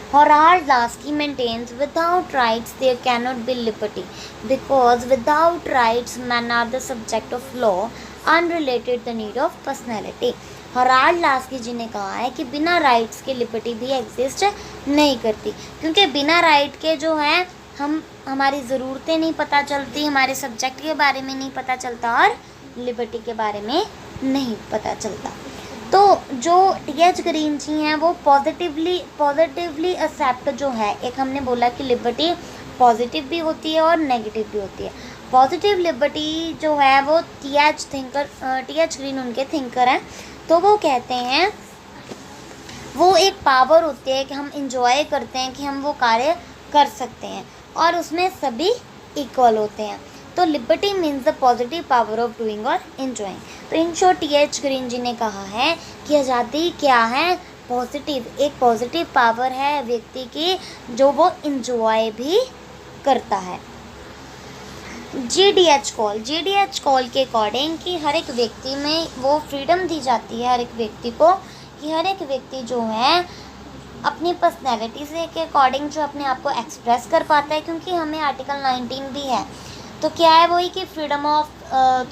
S2: Horace Lasky maintains, without rights there cannot be liberty, because without rights men are the subject of law, unrelated the need of personality. Harold Laski ji ने कहा है कि बिना राइट्स के लिबर्टी भी एग्जिस्ट नहीं करती, क्योंकि बिना राइट के जो है हमारी ज़रूरतें नहीं पता चलती, हमारे सब्जेक्ट के बारे में नहीं पता चलता और लिबर्टी के बारे में नहीं पता चलता। तो जो टी.एच. ग्रीन जी हैं वो पॉजिटिवली एक्सेप्ट जो है, एक हमने बोला कि लिबर्टी पॉजिटिव भी होती है और नेगेटिव भी होती है। पॉजिटिव लिबर्टी जो है वो टी.एच. ग्रीन उनके थिंकर हैं, तो वो कहते हैं वो एक पावर होती है कि हम इंजॉय करते हैं कि हम वो कार्य कर सकते हैं और उसमें सभी इक्वल होते हैं। तो liberty means the positive power of doing और इंजॉइंग। तो इन शॉर्ट टी.एच. ग्रीन जी ने कहा है कि आज़ादी क्या है, पॉजिटिव, एक पॉजिटिव पावर है व्यक्ति की जो वो इंजॉय भी करता है। जी.डी.एच. कॉल के अकॉर्डिंग कि हर एक व्यक्ति में वो फ्रीडम दी जाती है हर एक व्यक्ति को, कि हर एक व्यक्ति जो है अपनी पर्सनैलिटी से के अकॉर्डिंग जो अपने आप को एक्सप्रेस कर पाता है, क्योंकि हमें आर्टिकल 19 भी है। तो क्या है वही कि फ्रीडम ऑफ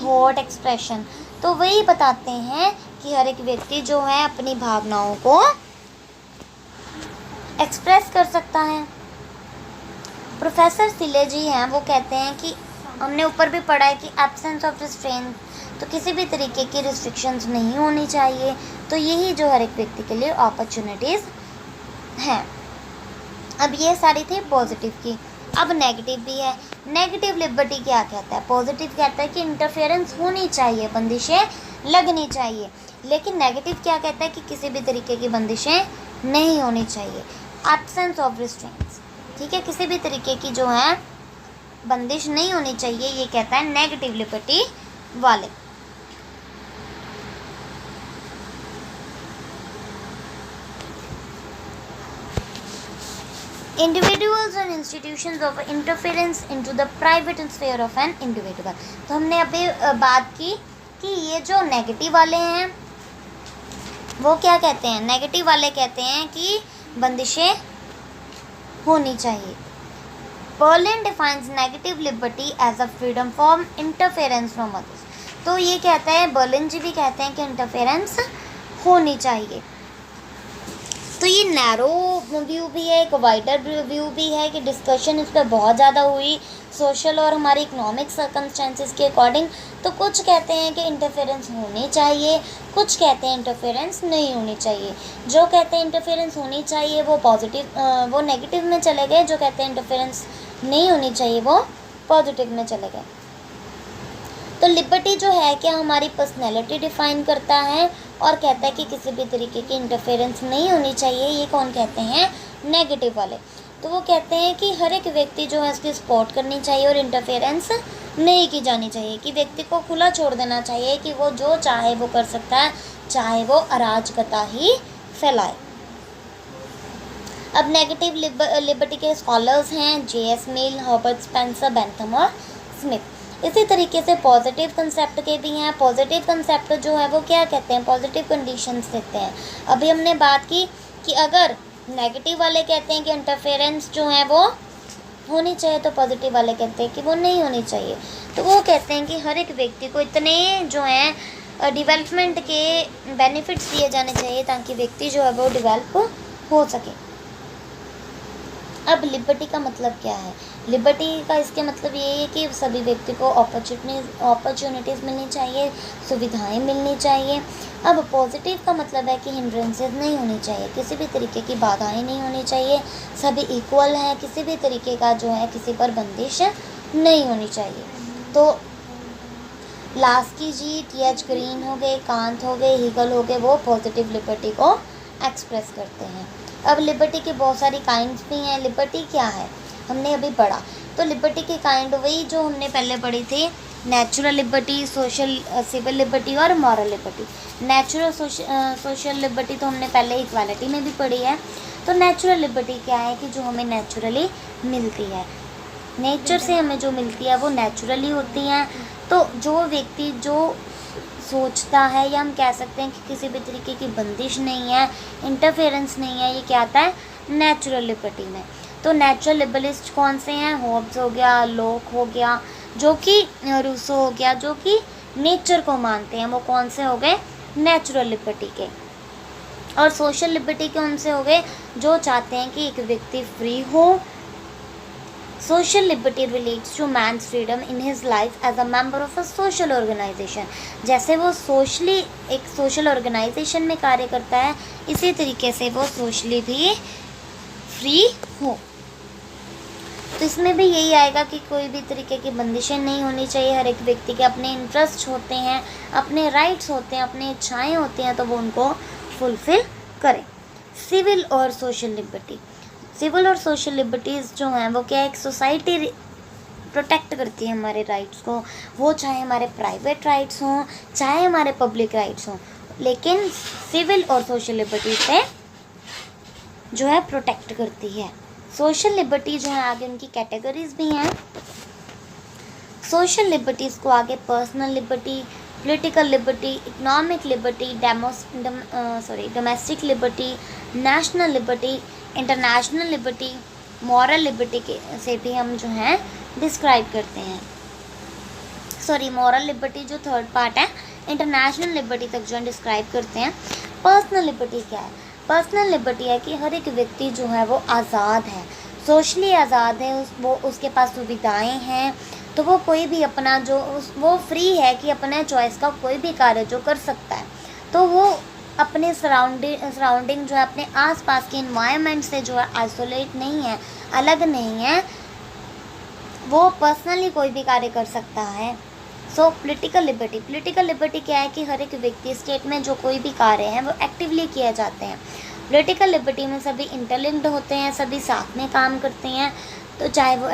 S2: थॉट एक्सप्रेशन, तो वही बताते हैं कि हर एक व्यक्ति जो है अपनी भावनाओं को एक्सप्रेस कर सकता है। प्रोफेसर सिले जी हैं, वो कहते हैं कि हमने ऊपर भी पढ़ा है कि एब्सेंस ऑफ रिस्ट्रेंट, तो किसी भी तरीके की रिस्ट्रिक्शंस नहीं होनी चाहिए। तो यही जो हर एक व्यक्ति के लिए अपॉर्चुनिटीज़ हैं। अब ये सारी थी पॉजिटिव की, अब नेगेटिव भी है। नेगेटिव लिबर्टी क्या कहता है, पॉजिटिव कहता है कि इंटरफेरेंस होनी चाहिए, बंदिशें लगनी चाहिए, लेकिन नेगेटिव क्या कहता है कि किसी भी तरीके की बंदिशें नहीं होनी चाहिए, एब्सेंस ऑफ रिस्ट्रेंट्स, ठीक है, किसी भी तरीके की जो है बंदिश नहीं होनी चाहिए, ये कहता है नेगेटिव लिबर्टी वाले। Individuals and institutions of interference into the private sphere of an individual। तो हमने अभी बात की कि ये जो नेगेटिव वाले हैं वो क्या कहते हैं, नेगेटिव वाले कहते हैं कि बंदिशें होनी चाहिए। Berlin defines negative liberty as a freedom from interference from others. तो ये कहता है, बर्लिन जी भी कहते हैं कि इंटरफेरेंस होनी चाहिए। तो ये नैरो व्यू भी है, एक वाइडर व्यू भी है कि डिस्कशन इस पर बहुत ज़्यादा हुई सोशल और हमारी इकोनॉमिक सर्कमस्टेंसेस के अकॉर्डिंग। तो कुछ कहते हैं कि इंटरफेरेंस होनी चाहिए, कुछ कहते हैं इंटरफेरेंस नहीं होनी चाहिए। जो कहते हैं इंटरफेरेंस होनी चाहिए वो नेगेटिव में चले गए, जो कहते हैं इंटरफेरेंस नहीं होनी चाहिए वो पॉजिटिव में चले गए। तो लिबर्टी जो है क्या हमारी पर्सनैलिटी डिफ़ाइन करता है और कहता है कि किसी भी तरीके की इंटरफेरेंस नहीं होनी चाहिए। ये कौन कहते हैं, नेगेटिव वाले। तो वो कहते हैं कि हर एक व्यक्ति जो है उसकी सपोर्ट करनी चाहिए और इंटरफेरेंस नहीं की जानी चाहिए, कि व्यक्ति को खुला छोड़ देना चाहिए कि वो जो चाहे वो कर सकता है, चाहे वो अराजकता ही फैलाए। अब नेगेटिव लिबर्टी के स्कॉलर्स हैं जे.एस. मिल, हर्बर्ट स्पेंसर, बेंथम और स्मिथ। इसी तरीके से पॉजिटिव कंसेप्ट के भी हैं। पॉजिटिव कंसेप्ट जो है वो क्या कहते हैं, पॉजिटिव कंडीशंस देते हैं। अभी हमने बात की कि अगर नेगेटिव वाले कहते हैं कि इंटरफेरेंस जो है वो होनी चाहिए, तो पॉजिटिव वाले कहते हैं कि वो नहीं होनी चाहिए। तो वो कहते हैं कि हर एक व्यक्ति को इतने जो हैं डेवलपमेंट के बेनिफिट्स दिए जाने चाहिए ताकि व्यक्ति जो है वो डेवलप हो सके। अब लिबर्टी का मतलब क्या है? लिबर्टी का इसके मतलब ये है कि सभी व्यक्ति को अपॉर्चुनिटीज़ मिलनी चाहिए, सुविधाएं मिलनी चाहिए। अब पॉजिटिव का मतलब है कि हिंड्रेंसेस नहीं होनी चाहिए, किसी भी तरीके की बाधाएं नहीं होनी चाहिए, सभी इक्वल हैं, किसी भी तरीके का जो है किसी पर बंदिश नहीं होनी चाहिए। तो लास्की जी, टी.एच. ग्रीन हो गए, कांत हो गए, हीगल हो गए, वो पॉजिटिव लिबर्टी को एक्सप्रेस करते हैं। अब लिबर्टी की बहुत सारी काइंड्स भी हैं। लिबर्टी क्या है हमने अभी पढ़ा, तो लिबर्टी की काइंड वही जो हमने पहले पढ़ी थी, natural liberty, social civil liberty और moral liberty. Natural social liberty तो हमने पहले इक्वालिटी में भी पढ़ी है। तो नेचुरल लिबर्टी क्या है कि जो हमें नेचुरली मिलती है, नेचर से हमें जो मिलती है वो नेचुरली होती हैं। तो जो व्यक्ति जो सोचता है, या हम कह सकते हैं कि किसी भी तरीके की बंदिश नहीं है, इंटरफेरेंस नहीं है, ये क्या आता है नेचुरल लिबर्टी में। तो नेचुरल लिबरलिस्ट कौन से हैं? हॉब्स हो गया, लोक हो गया, जो कि रूसो हो गया, जो कि नेचर को मानते हैं, वो कौन से हो गए नेचुरल लिबर्टी के। और सोशल लिबर्टी के उनसे हो गए जो चाहते हैं कि एक व्यक्ति फ्री हो। Social liberty relates to man's freedom in his life as a member of a social organization। जैसे वो सोशली एक सोशल ऑर्गेनाइजेशन में कार्य करता है, इसी तरीके से वो सोशली भी फ्री हो। तो इसमें भी यही आएगा कि कोई भी तरीके की बंदिशें नहीं होनी चाहिए, हर एक व्यक्ति के अपने इंटरेस्ट होते हैं, अपने राइट्स होते हैं, अपनी इच्छाएँ होती हैं, तो वो उनको फुलफ़िल करें। सिविल और सोशल लिबर्टी, सिविल और सोशल लिबर्टीज़ जो हैं वो क्या, एक सोसाइटी प्रोटेक्ट करती है हमारे राइट्स को, वो चाहे हमारे प्राइवेट राइट्स हों, चाहे हमारे पब्लिक राइट्स हों, लेकिन सिविल और सोशल लिबर्टी से जो है प्रोटेक्ट करती है। सोशल लिबर्टी जो है आगे उनकी कैटेगरीज भी हैं। सोशल लिबर्टीज़ को आगे personal liberty, political liberty, economic liberty, domestic liberty, national liberty, international liberty, moral liberty के से भी हम जो हैं डिस्क्राइब करते हैं। मॉरल लिबर्टी जो थर्ड पार्ट है, इंटरनेशनल लिबर्टी तक जो है डिस्क्राइब करते हैं। पर्सनल लिबर्टी क्या है? पर्सनल लिबर्टी है कि हर एक व्यक्ति जो है वो आज़ाद है, सोशली आज़ाद है, वो उसके पास सुविधाएं हैं, तो वो कोई भी अपना वो फ्री है कि अपने चॉइस का कोई भी कार्य जो कर सकता है। तो वो अपने सराउंडिंग जो है, अपने आसपास के इन्वायरमेंट से जो है आइसोलेट नहीं है, अलग नहीं है, वो पर्सनली कोई भी कार्य कर सकता है। पॉलिटिकल लिबर्टी क्या है कि हर एक व्यक्ति स्टेट में जो कोई भी कार्य है वो एक्टिवली किए जाते हैं। पॉलिटिकल लिबर्टी में सभी इंटरलिंक्ड होते हैं, सभी साथ में काम करते हैं। तो चाहे वो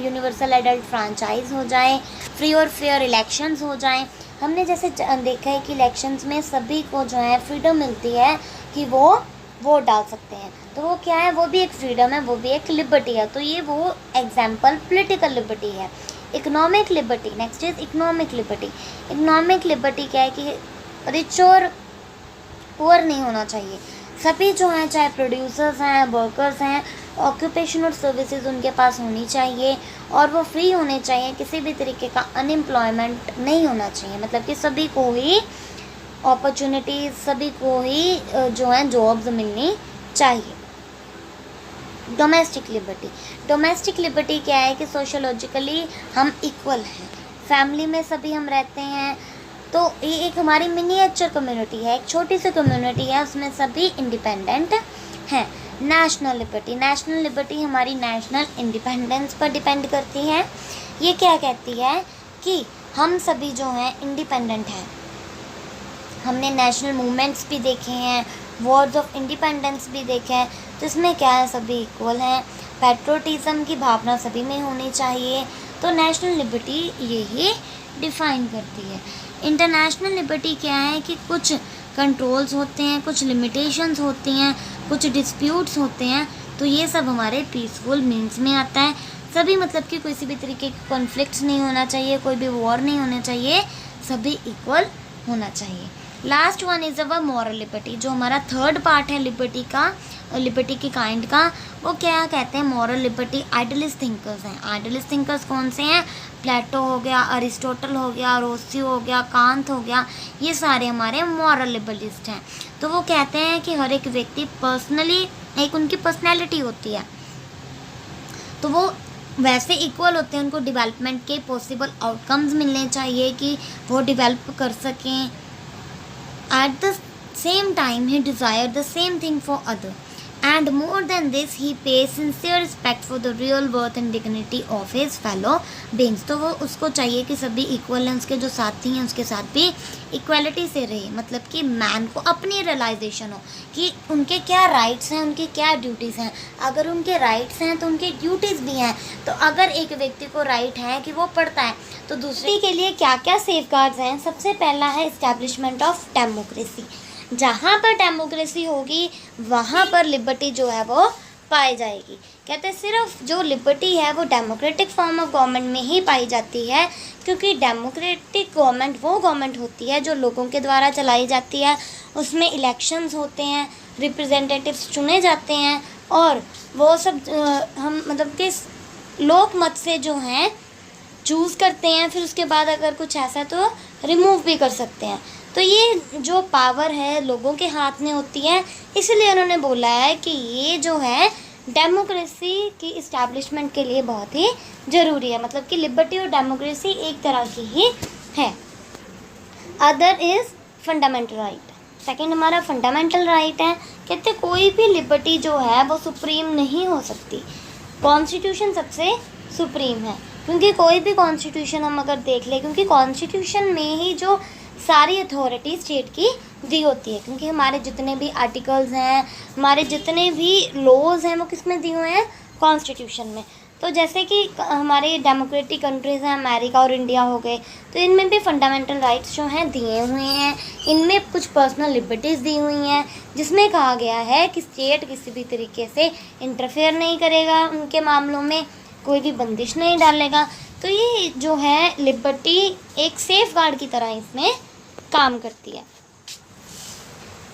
S2: यूनिवर्सल एडल्ट फ्रेंचाइज हो जाए, फ्री और फेयर इलेक्शंस हो जाएं। हमने जैसे देखा है कि इलेक्शंस में सभी को जो है फ्रीडम मिलती है कि वो वोट डाल सकते हैं, तो वो क्या है, वो भी एक फ्रीडम है, वो भी एक लिबर्टी है। तो ये वो एग्जाम्पल पॉलिटिकल लिबर्टी है। Economic liberty, next is economic liberty. Economic liberty क्या है कि रिच और पुअर नहीं होना चाहिए, सभी जो हैं, चाहे प्रोड्यूसर्स हैं, वर्कर्स हैं, ऑक्यूपेशन और सर्विसेज उनके पास होनी चाहिए, और वो फ्री होने चाहिए, किसी भी तरीके का अनएम्प्लॉयमेंट नहीं होना चाहिए, मतलब कि सभी को ही अपॉर्चुनिटीज़, सभी को ही जो है जॉब्स मिलनी चाहिए। डोमेस्टिक लिबर्टी क्या है कि सोशोलॉजिकली हम इक्वल हैं, फैमिली में सभी हम रहते हैं, तो ये एक हमारी मिनिएचर कम्युनिटी है, एक छोटी सी कम्युनिटी है, उसमें सभी इंडिपेंडेंट हैं। नेशनल लिबर्टी हमारी नेशनल इंडिपेंडेंस पर डिपेंड करती है। ये क्या कहती है कि हम सभी जो हैं इंडिपेंडेंट हैं। हमने नेशनल मूवमेंट्स भी देखे हैं, वॉर्स ऑफ इंडिपेंडेंस भी देखे हैं, तो इसमें क्या है, सभी इक्वल हैं। पैट्रियोटिज्म की भावना सभी में होनी चाहिए। तो नेशनल लिबर्टी यही डिफ़ाइन करती है। इंटरनेशनल लिबर्टी क्या है कि कुछ कंट्रोल्स होते हैं, कुछ लिमिटेशंस होती हैं, कुछ डिस्प्यूट्स होते हैं, तो ये सब हमारे पीसफुल मीन्स में आता है। सभी मतलब कि किसी भी तरीके के कॉन्फ्लिक्ट्स नहीं होना चाहिए, कोई भी वॉर नहीं होना चाहिए, सभी इक्वल होना चाहिए। Last one is our moral liberty. जो हमारा थर्ड पार्ट है लिबर्टी की काइंड का, वो क्या कहते हैं, मॉरल लिबर्टी। आइडियलिस्ट थिंकर्स हैं। आइडियलिस्ट थिंकर्स कौन से हैं? प्लेटो हो गया, अरिस्टोटल हो गया, रोस्सी हो गया, कांत हो गया, ये सारे हमारे मॉरल लिबर्टिस्ट हैं। तो वो कहते हैं कि हर एक व्यक्ति पर्सनली, एक उनकी पर्सनैलिटी होती है, तो वो वैसे इक्वल होते हैं, उनको डेवलपमेंट के पॉसिबल आउटकम्स मिलने चाहिए कि वो डेवलप कर सकें। At the same time he desire the same thing for other, and more than this he pays sincere respect for the real worth and dignity of his fellow beings। तो वो उसको चाहिए कि सभी इक्वल हैं, उसके जो साथी हैं उसके साथ भी इक्वलिटी से रहे। मतलब कि मैन को अपनी रियलाइजेशन हो कि उनके क्या राइट्स हैं, उनकी क्या ड्यूटीज़ हैं। अगर उनके राइट्स हैं तो उनकी ड्यूटीज़ भी हैं। तो अगर एक व्यक्ति को राइट है कि वो पढ़ता है, तो दूसरे के लिए क्या क्या सेफगार्ड्स हैं। सबसे पहला है इस्टेब्लिशमेंट ऑफ डेमोक्रेसी। जहाँ पर डेमोक्रेसी होगी वहाँ पर लिबर्टी जो है वो पाई जाएगी। कहते हैं सिर्फ जो लिबर्टी है वो डेमोक्रेटिक फॉर्म ऑफ गवर्नमेंट में ही पाई जाती है, क्योंकि डेमोक्रेटिक गवर्नमेंट वो गवर्नमेंट होती है जो लोगों के द्वारा चलाई जाती है। उसमें इलेक्शंस होते हैं, रिप्रेजेंटेटिव्स चुने जाते हैं, और वो सब हम मतलब कि लोक मत से जो हैं चूज़ करते हैं। फिर उसके बाद अगर कुछ ऐसा तो रिमूव भी कर सकते हैं। तो ये जो पावर है लोगों के हाथ में होती है, इसलिए उन्होंने बोला है कि ये जो है डेमोक्रेसी की इस्टेब्लिशमेंट के लिए बहुत ही ज़रूरी है। मतलब कि लिबर्टी और डेमोक्रेसी एक तरह की ही है। Other is fundamental right. Second हमारा फंडामेंटल राइट है। कहते कोई भी लिबर्टी जो है वो सुप्रीम नहीं हो सकती। कॉन्स्टिट्यूशन सबसे सुप्रीम है, क्योंकि कोई भी कॉन्स्टिट्यूशन हम अगर देख लें, क्योंकि कॉन्स्टिट्यूशन में ही जो सारी अथॉरिटी स्टेट की दी होती है, क्योंकि हमारे जितने भी आर्टिकल्स हैं, हमारे जितने भी लॉज हैं, वो किस में दिए हुए हैं? कॉन्स्टिट्यूशन में। तो जैसे कि हमारे डेमोक्रेटिक कंट्रीज़ हैं, अमेरिका और इंडिया हो गए, तो इनमें भी फंडामेंटल राइट्स जो हैं दिए हुए हैं। इनमें कुछ पर्सनल लिबर्टीज़ दी हुई हैं, जिसमें कहा गया है कि स्टेट किसी भी तरीके से इंटरफेयर नहीं करेगा, उनके मामलों में कोई भी बंदिश नहीं डालेगा। तो ये जो है लिबर्टी एक सेफ गार्ड की तरह इसमें काम करती है।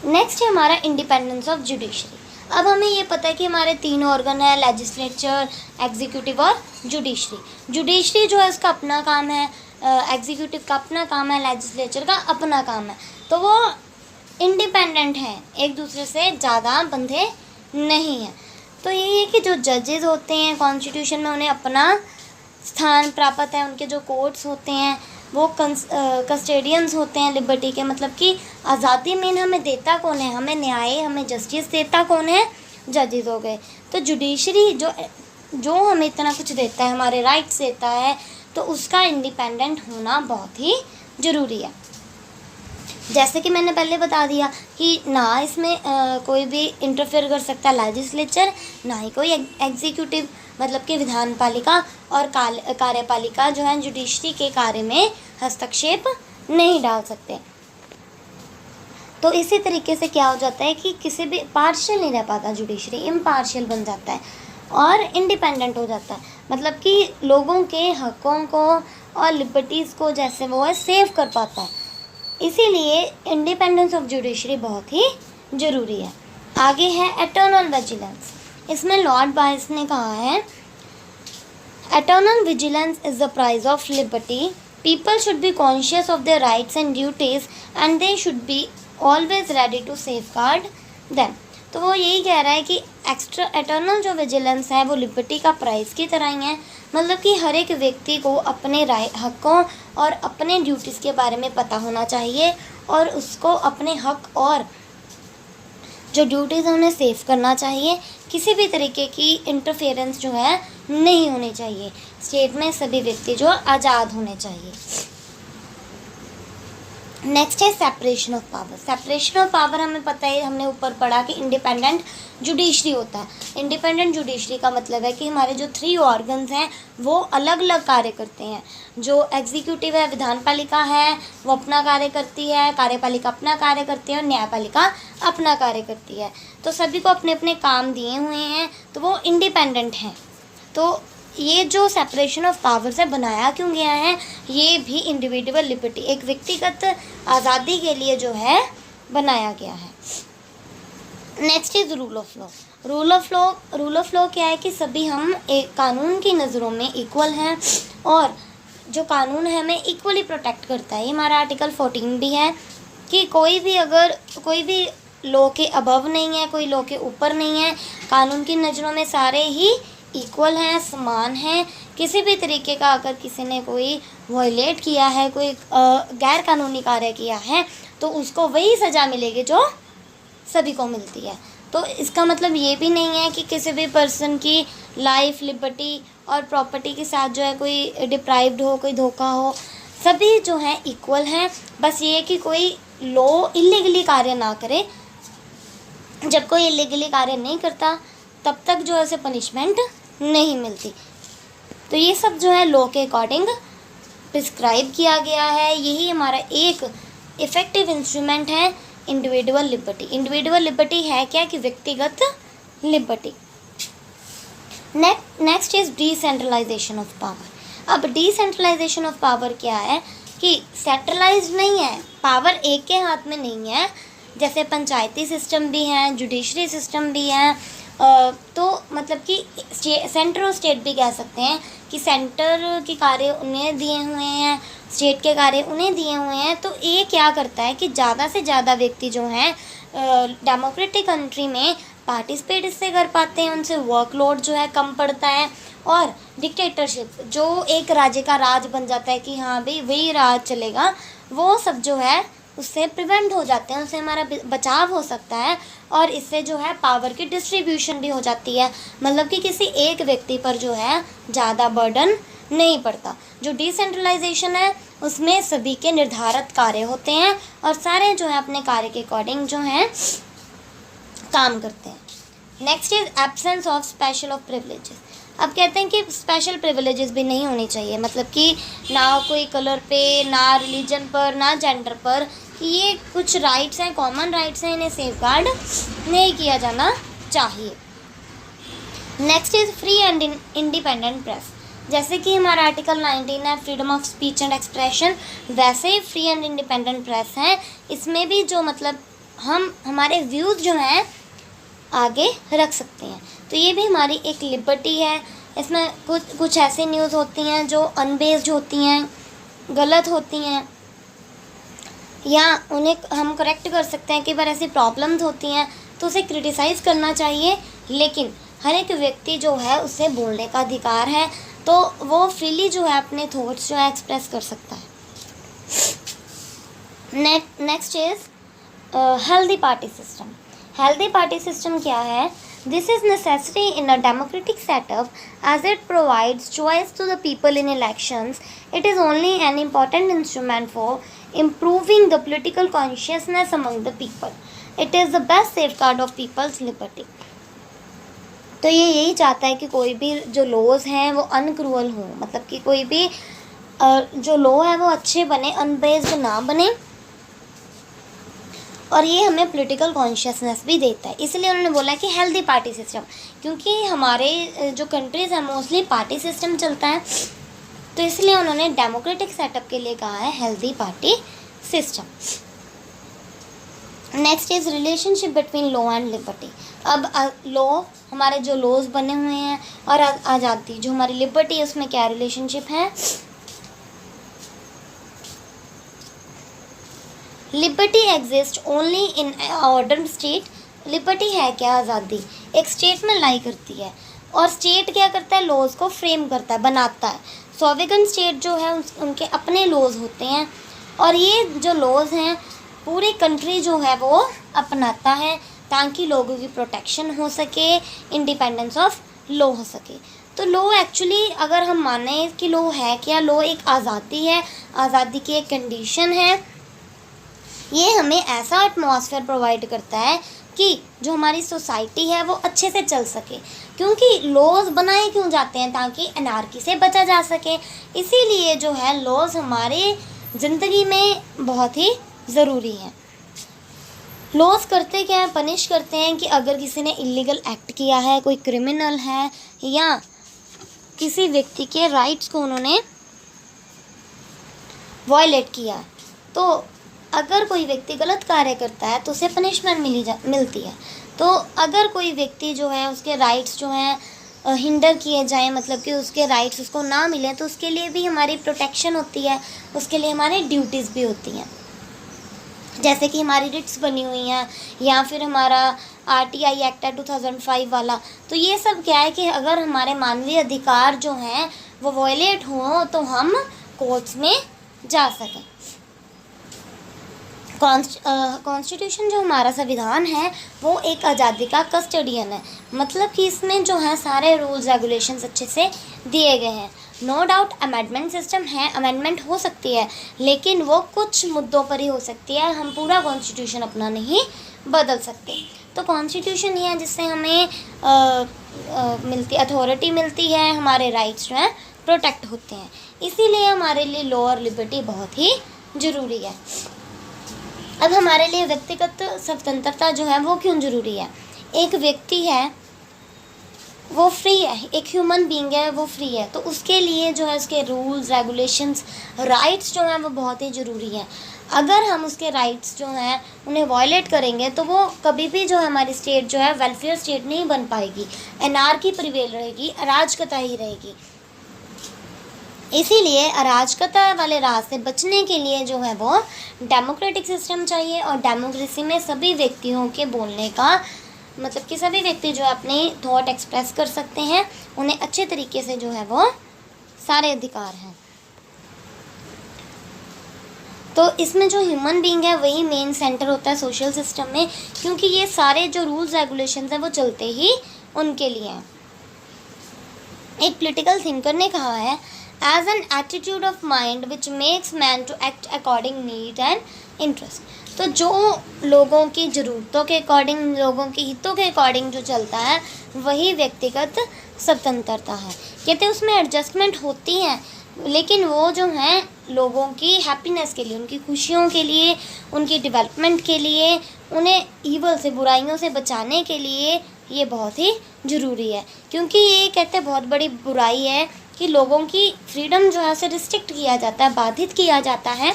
S2: नेक्स्ट है हमारा इंडिपेंडेंस ऑफ जुडिशरी। अब हमें ये पता है कि हमारे 3 ऑर्गन है, लेजिस्लेचर, एग्जीक्यूटिव और जुडिशरी। जुडिशरी जो है उसका अपना काम है, एग्जीक्यूटिव का अपना काम है, लेजिस्लेचर का अपना काम है। तो वो इंडिपेंडेंट हैं, एक दूसरे से ज़्यादा बंधे नहीं हैं। तो यही है कि जो जजेस होते हैं कॉन्स्टिट्यूशन में, उन्हें अपना स्थान प्राप्त है। उनके जो कोर्ट्स होते हैं वो कस्टेडियंस होते हैं लिबर्टी के। मतलब कि आज़ादी में हमें देता कौन है? हमें न्याय, हमें जस्टिस देता कौन है? जजेस हो गए। तो जुडिशरी जो हमें इतना कुछ देता है, हमारे राइट्स देता है, तो उसका इंडिपेंडेंट होना बहुत ही ज़रूरी है। जैसे कि मैंने पहले बता दिया कि ना इसमें कोई भी इंटरफेयर कर सकता लेजिस्लेचर, ना ही कोई एग्जीक्यूटिव मतलब कि विधान पालिका और कार्यपालिका जो है जुडिशरी के कार्य में हस्तक्षेप नहीं डाल सकते। तो इसी तरीके से क्या हो जाता है कि किसी भी पार्शियल नहीं रह पाता, जुडिशरी इम्पार्शियल बन जाता है और इंडिपेंडेंट हो जाता है। मतलब कि लोगों के हकों को और लिबर्टीज़ को जैसे वो है सेव कर पाता है। इसीलिए इंडिपेंडेंस ऑफ जुडिशरी बहुत ही ज़रूरी है। आगे है एटर्नल विजिलेंस। इसमें लॉर्ड बायस ने कहा है, eternal vigilance is the price of liberty. People should be conscious of their rights and duties and they should be always ready to safeguard them. तो वो यही कह रहा है कि एटर्नल जो विजिलेंस है वो लिबर्टी का प्राइस की तरह ही है। मतलब कि हर एक व्यक्ति को अपने हकों और अपने ड्यूटीज़ के बारे में पता होना चाहिए और उसको अपने हक और जो ड्यूटीज़ हैं उन्हें सेव करना चाहिए। किसी भी तरीके की इंटरफेरेंस जो है नहीं होनी चाहिए। स्टेट में सभी व्यक्ति जो आज़ाद होने चाहिए। नेक्स्ट है separation of power. Separation of power हमें पता है, हमने ऊपर पढ़ा कि इंडिपेंडेंट जुडिशरी होता है। इंडिपेंडेंट जुडिशरी का मतलब है कि हमारे जो 3 ऑर्गन्स हैं वो अलग अलग कार्य करते हैं। जो एग्जीक्यूटिव है, विधानपालिका है, वो अपना कार्य करती है, कार्यपालिका अपना कार्य करती है और न्यायपालिका अपना कार्य करती है। तो सभी को अपने अपने काम दिए हुए हैं, तो वो इंडिपेंडेंट हैं। तो ये जो सेपरेशन ऑफ पावर्स है बनाया क्यों गया है, ये भी इंडिविजुअल लिबर्टी, एक व्यक्तिगत आज़ादी के लिए जो है बनाया गया है। Next is rule of law. Rule of law क्या है कि सभी हम एक कानून की नज़रों में इक्वल हैं और जो कानून है हमें इक्वली प्रोटेक्ट करता है। ये हमारा आर्टिकल 14 भी है कि कोई भी लॉ के अबव नहीं है, कोई लॉ के ऊपर नहीं है, कानून की नज़रों में सारे ही इक्वल हैं, समान हैं। किसी भी तरीके का अगर किसी ने कोई वायलेट किया है, कोई गैर कानूनी कार्य किया है, तो उसको वही सज़ा मिलेगी जो सभी को मिलती है। तो इसका मतलब ये भी नहीं है कि किसी भी पर्सन की लाइफ, लिबर्टी और प्रॉपर्टी के साथ जो है कोई डिप्राइव्ड हो, कोई धोखा हो। सभी जो है इक्वल हैं, बस ये कि कोई लॉ इलीगली कार्य ना करे। जब कोई इलीगली कार्य नहीं करता तब तक जो है उसे पनिशमेंट नहीं मिलती। तो ये सब जो है लॉ के अकॉर्डिंग प्रिस्क्राइब किया गया है। यही हमारा एक इफ़ेक्टिव इंस्ट्रूमेंट है इंडिविजुअल लिबर्टी। इंडिविजुअल लिबर्टी है क्या कि व्यक्तिगत liberty. Next is decentralisation of power. अब डिसेंट्रलाइजेशन ऑफ पावर क्या है कि सेंट्रलाइज्ड नहीं है, पावर एक के हाथ में नहीं है। जैसे पंचायती सिस्टम भी हैं, जुडिशरी सिस्टम भी हैं, तो मतलब कि सेंटर और स्टेट भी कह सकते हैं कि सेंटर के कार्य उन्हें दिए हुए हैं, स्टेट के कार्य उन्हें दिए हुए हैं। तो ये क्या करता है कि ज़्यादा से ज़्यादा व्यक्ति जो हैं डेमोक्रेटिक कंट्री में पार्टिसिपेट इससे कर पाते हैं, उनसे वर्कलोड जो है कम पड़ता है और डिक्टेटरशिप जो एक राज्य का राज बन जाता है कि हाँ भाई वही राज चलेगा, वो सब जो है उससे प्रिवेंट हो जाते हैं, उससे हमारा बचाव हो सकता है और इससे जो है पावर की डिस्ट्रीब्यूशन भी हो जाती है। मतलब कि किसी एक व्यक्ति पर जो है ज़्यादा बर्डन नहीं पड़ता। जो डिसेंट्रलाइजेशन है उसमें सभी के निर्धारित कार्य होते हैं और सारे जो है अपने कार्य के अकॉर्डिंग जो हैं काम करते हैं। Next is absence of special of privileges. अब कहते हैं कि स्पेशल प्रिविलेजेस भी नहीं होनी चाहिए, मतलब कि ना कोई कलर पे, ना रिलीजन पर, ना जेंडर पर, कि ये कुछ राइट्स हैं, कॉमन राइट्स हैं, इन्हें सेफगार्ड नहीं किया जाना चाहिए। Next is free and independent press. जैसे कि हमारा आर्टिकल 19 है freedom of speech and expression, वैसे ही फ्री एंड इंडिपेंडेंट प्रेस है। इसमें भी जो मतलब हम हमारे व्यूज़ जो हैं आगे रख सकते हैं। तो ये भी हमारी एक लिबर्टी है। इसमें कुछ ऐसी न्यूज़ होती हैं जो अनबेस्ड होती हैं, गलत होती हैं, या उन्हें हम करेक्ट कर सकते हैं। कई बार ऐसी प्रॉब्लम्स होती हैं तो उसे क्रिटिसाइज़ करना चाहिए, लेकिन हर एक व्यक्ति जो है उसे बोलने का अधिकार है, तो वो फ्रीली जो है अपने थॉट्स जो है एक्सप्रेस कर सकता है। Next is healthy party system. Healthy party system क्या है? This is necessary in a democratic setup as it provides choice to the people in elections. It is only an important instrument for improving the political consciousness among the people. It is the best safeguard of people's liberty. तो ये यही चाहता है कि कोई भी जो laws हैं वो अनक्रूअल हों, मतलब कि कोई भी जो लॉ है वो अच्छे बने, अनबेस्ड ना बने, और ये हमें पॉलिटिकल कॉन्शियसनेस भी देता है। इसलिए उन्होंने बोला कि हेल्दी पार्टी सिस्टम, क्योंकि हमारे जो कंट्रीज़ हैं मोस्टली पार्टी सिस्टम चलता है, तो इसलिए उन्होंने डेमोक्रेटिक सेटअप के लिए कहा है healthy party system. Next is relationship between law and liberty. अब लॉ, हमारे जो लॉज बने हुए हैं, और आज़ादी जो हमारी लिबर्टी है उसमें क्या रिलेशनशिप है? Liberty exist only in order state. Liberty है क्या? आज़ादी एक स्टेट में लाई करती है, और स्टेट क्या करता है? लॉज को फ्रेम करता है, बनाता है। सॉवरेन स्टेट जो है उनके अपने लॉज होते हैं, और ये जो लॉज हैं पूरी कंट्री जो है वो अपनाता है ताकि लोगों की प्रोटेक्शन हो सके, इंडिपेंडेंस ऑफ लॉ हो सके। तो लॉ एक्चुअली अगर हम माने कि लॉ है क्या, लॉ एक आज़ादी है, आज़ादी की एक कंडीशन है। ये हमें ऐसा एटमॉस्फेयर प्रोवाइड करता है कि जो हमारी सोसाइटी है वो अच्छे से चल सके, क्योंकि लॉज बनाए क्यों जाते हैं? ताकि अनार्की से बचा जा सके। इसीलिए जो है लॉज हमारे ज़िंदगी में बहुत ही ज़रूरी है। लॉज करते क्या है? पनिश करते हैं कि अगर किसी ने इलीगल एक्ट किया है, कोई क्रिमिनल है, या किसी व्यक्ति के राइट्स को उन्होंने वायलेट किया है, तो अगर कोई व्यक्ति गलत कार्य करता है तो उसे पनिशमेंट मिलती है। तो अगर कोई व्यक्ति जो है उसके राइट्स जो हैं हिंडर किए जाएं, मतलब कि उसके राइट्स उसको ना मिलें, तो उसके लिए भी हमारी प्रोटेक्शन होती है, उसके लिए हमारी ड्यूटीज़ भी होती हैं। जैसे कि हमारी रिट्स बनी हुई हैं या फिर हमारा RTI एक्ट है 2005 वाला। तो ये सब क्या है कि अगर हमारे मानवीय अधिकार जो हैं वो वायलेट हों तो हम कोर्ट्स में जा सकें। कॉन्स्टिट्यूशन जो हमारा संविधान है वो एक आज़ादी का कस्टडियन है, मतलब कि इसमें जो है सारे रूल्स रेगुलेशंस अच्छे से दिए गए हैं। नो डाउट अमेंडमेंट सिस्टम है, अमेंडमेंट हो सकती है, लेकिन वो कुछ मुद्दों पर ही हो सकती है, हम पूरा कॉन्स्टिट्यूशन अपना नहीं बदल सकते। तो कॉन्स्टिट्यूशन ही है जिससे हमें अथॉरिटी मिलती है, हमारे राइट्स जो हैं प्रोटेक्ट होते हैं। इसीलिए हमारे लिए लॉ और लिबर्टी बहुत ही ज़रूरी है। अब हमारे लिए व्यक्तिगत स्वतंत्रता जो है वो क्यों ज़रूरी है? एक व्यक्ति है वो फ्री है, एक ह्यूमन बीइंग है वो फ्री है, तो उसके लिए जो है उसके रूल्स रेगुलेशंस राइट्स जो हैं वो बहुत ही ज़रूरी हैं। अगर हम उसके राइट्स जो हैं उन्हें वायलेट करेंगे तो वो कभी भी जो है हमारी स्टेट जो है वेलफेयर स्टेट नहीं बन पाएगी, एनार्की प्रिवेल रहेगी, अराजकता ही रहेगी। इसीलिए अराजकता वाले राह से बचने के लिए जो है वो डेमोक्रेटिक सिस्टम चाहिए, और डेमोक्रेसी में सभी व्यक्तियों के बोलने का मतलब कि सभी व्यक्ति जो अपनी थॉट एक्सप्रेस कर सकते हैं, उन्हें अच्छे तरीके से जो है वो सारे अधिकार हैं। तो इसमें जो ह्यूमन बीइंग है वही मेन सेंटर होता है सोशल सिस्टम में, क्योंकि ये सारे जो रूल्स रेगुलेशंस हैं वो चलते ही उनके लिए हैं। एक पॉलिटिकल थिंकर ने कहा है, as an attitude of mind which makes man to act according need and interest. तो जो लोगों की ज़रूरतों के अकॉर्डिंग, लोगों के हितों के अकॉर्डिंग जो चलता है वही व्यक्तिगत स्वतंत्रता है। कहते हैं उसमें एडजस्टमेंट होती हैं, लेकिन वो जो हैं लोगों की हैप्पीनेस के लिए, उनकी खुशियों के लिए, उनकी डेवलपमेंट के लिए, उन्हें ईवल से, बुराइयों से बचाने के लिए ये बहुत ही ज़रूरी है। क्योंकि ये कहते हैं बहुत बड़ी बुराई है कि लोगों की फ्रीडम जो है उसे रिस्ट्रिक्ट किया जाता है, बाधित किया जाता है।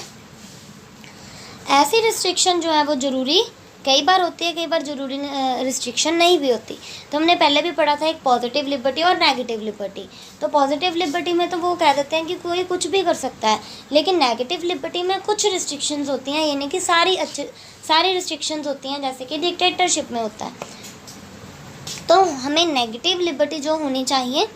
S2: ऐसी रिस्ट्रिक्शन जो है वो ज़रूरी कई बार होती है, कई बार ज़रूरी रिस्ट्रिक्शन नहीं भी होती। तो हमने पहले भी पढ़ा था एक पॉजिटिव लिबर्टी और नेगेटिव लिबर्टी। तो पॉजिटिव लिबर्टी में तो वो कह देते हैं कि कोई कुछ भी कर सकता है, लेकिन नेगेटिव लिबर्टी में कुछ रिस्ट्रिक्शंस होती हैं, यानी कि सारी रिस्ट्रिक्शंस होती हैं, जैसे कि डिक्टेटरशिप में होता है। तो हमें नेगेटिव लिबर्टी जो होनी चाहिए,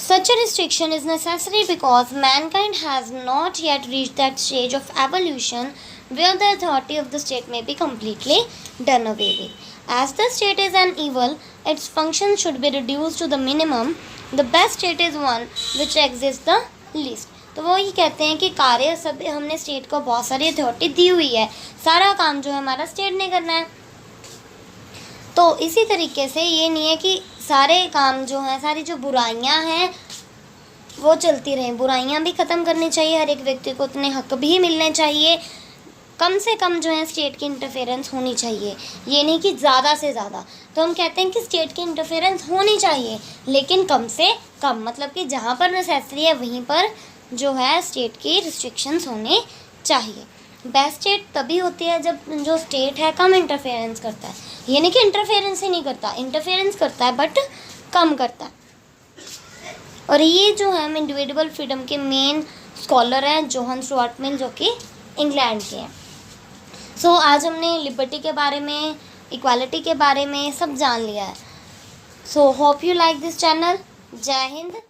S2: such a restriction is necessary because mankind has not yet reached that stage of evolution where the authority of the state may be completely done away with. As the state is an evil, its functions should be reduced to the minimum. The best state is one which exists the least. तो वो ही कहते हैं कि कार्य सब हमने state को बहुत सारी अथॉरिटी दी हुई है, सारा काम जो है हमारा स्टेट ने करना है। तो इसी तरीके से ये नहीं है कि सारे काम जो हैं, सारी जो बुराइयां हैं वो चलती रहें, बुराइयां भी ख़त्म करनी चाहिए, हर एक व्यक्ति को उतने हक भी मिलने चाहिए। कम से कम जो है स्टेट की इंटरफेरेंस होनी चाहिए, ये नहीं कि ज़्यादा से ज़्यादा। तो हम कहते हैं कि स्टेट की इंटरफेरेंस होनी चाहिए, लेकिन कम से कम, मतलब कि जहाँ पर नेसेसरी है वहीं पर जो है स्टेट की रिस्ट्रिक्शंस होने चाहिए। बेस्ट स्टेट तभी होती है जब जो स्टेट है कम इंटरफेरेंस करता है, ये नहीं कि इंटरफेरेंस ही नहीं करता, इंटरफेरेंस करता है बट कम करता है। और ये जो है हम इंडिविजुअल फ्रीडम के मेन स्कॉलर हैं जोहान स्टुअर्ट मिल, जो कि इंग्लैंड के हैं। सो आज हमने लिबर्टी के बारे में, इक्वालिटी के बारे में सब जान लिया है। So hope you like this channel. जय हिंद।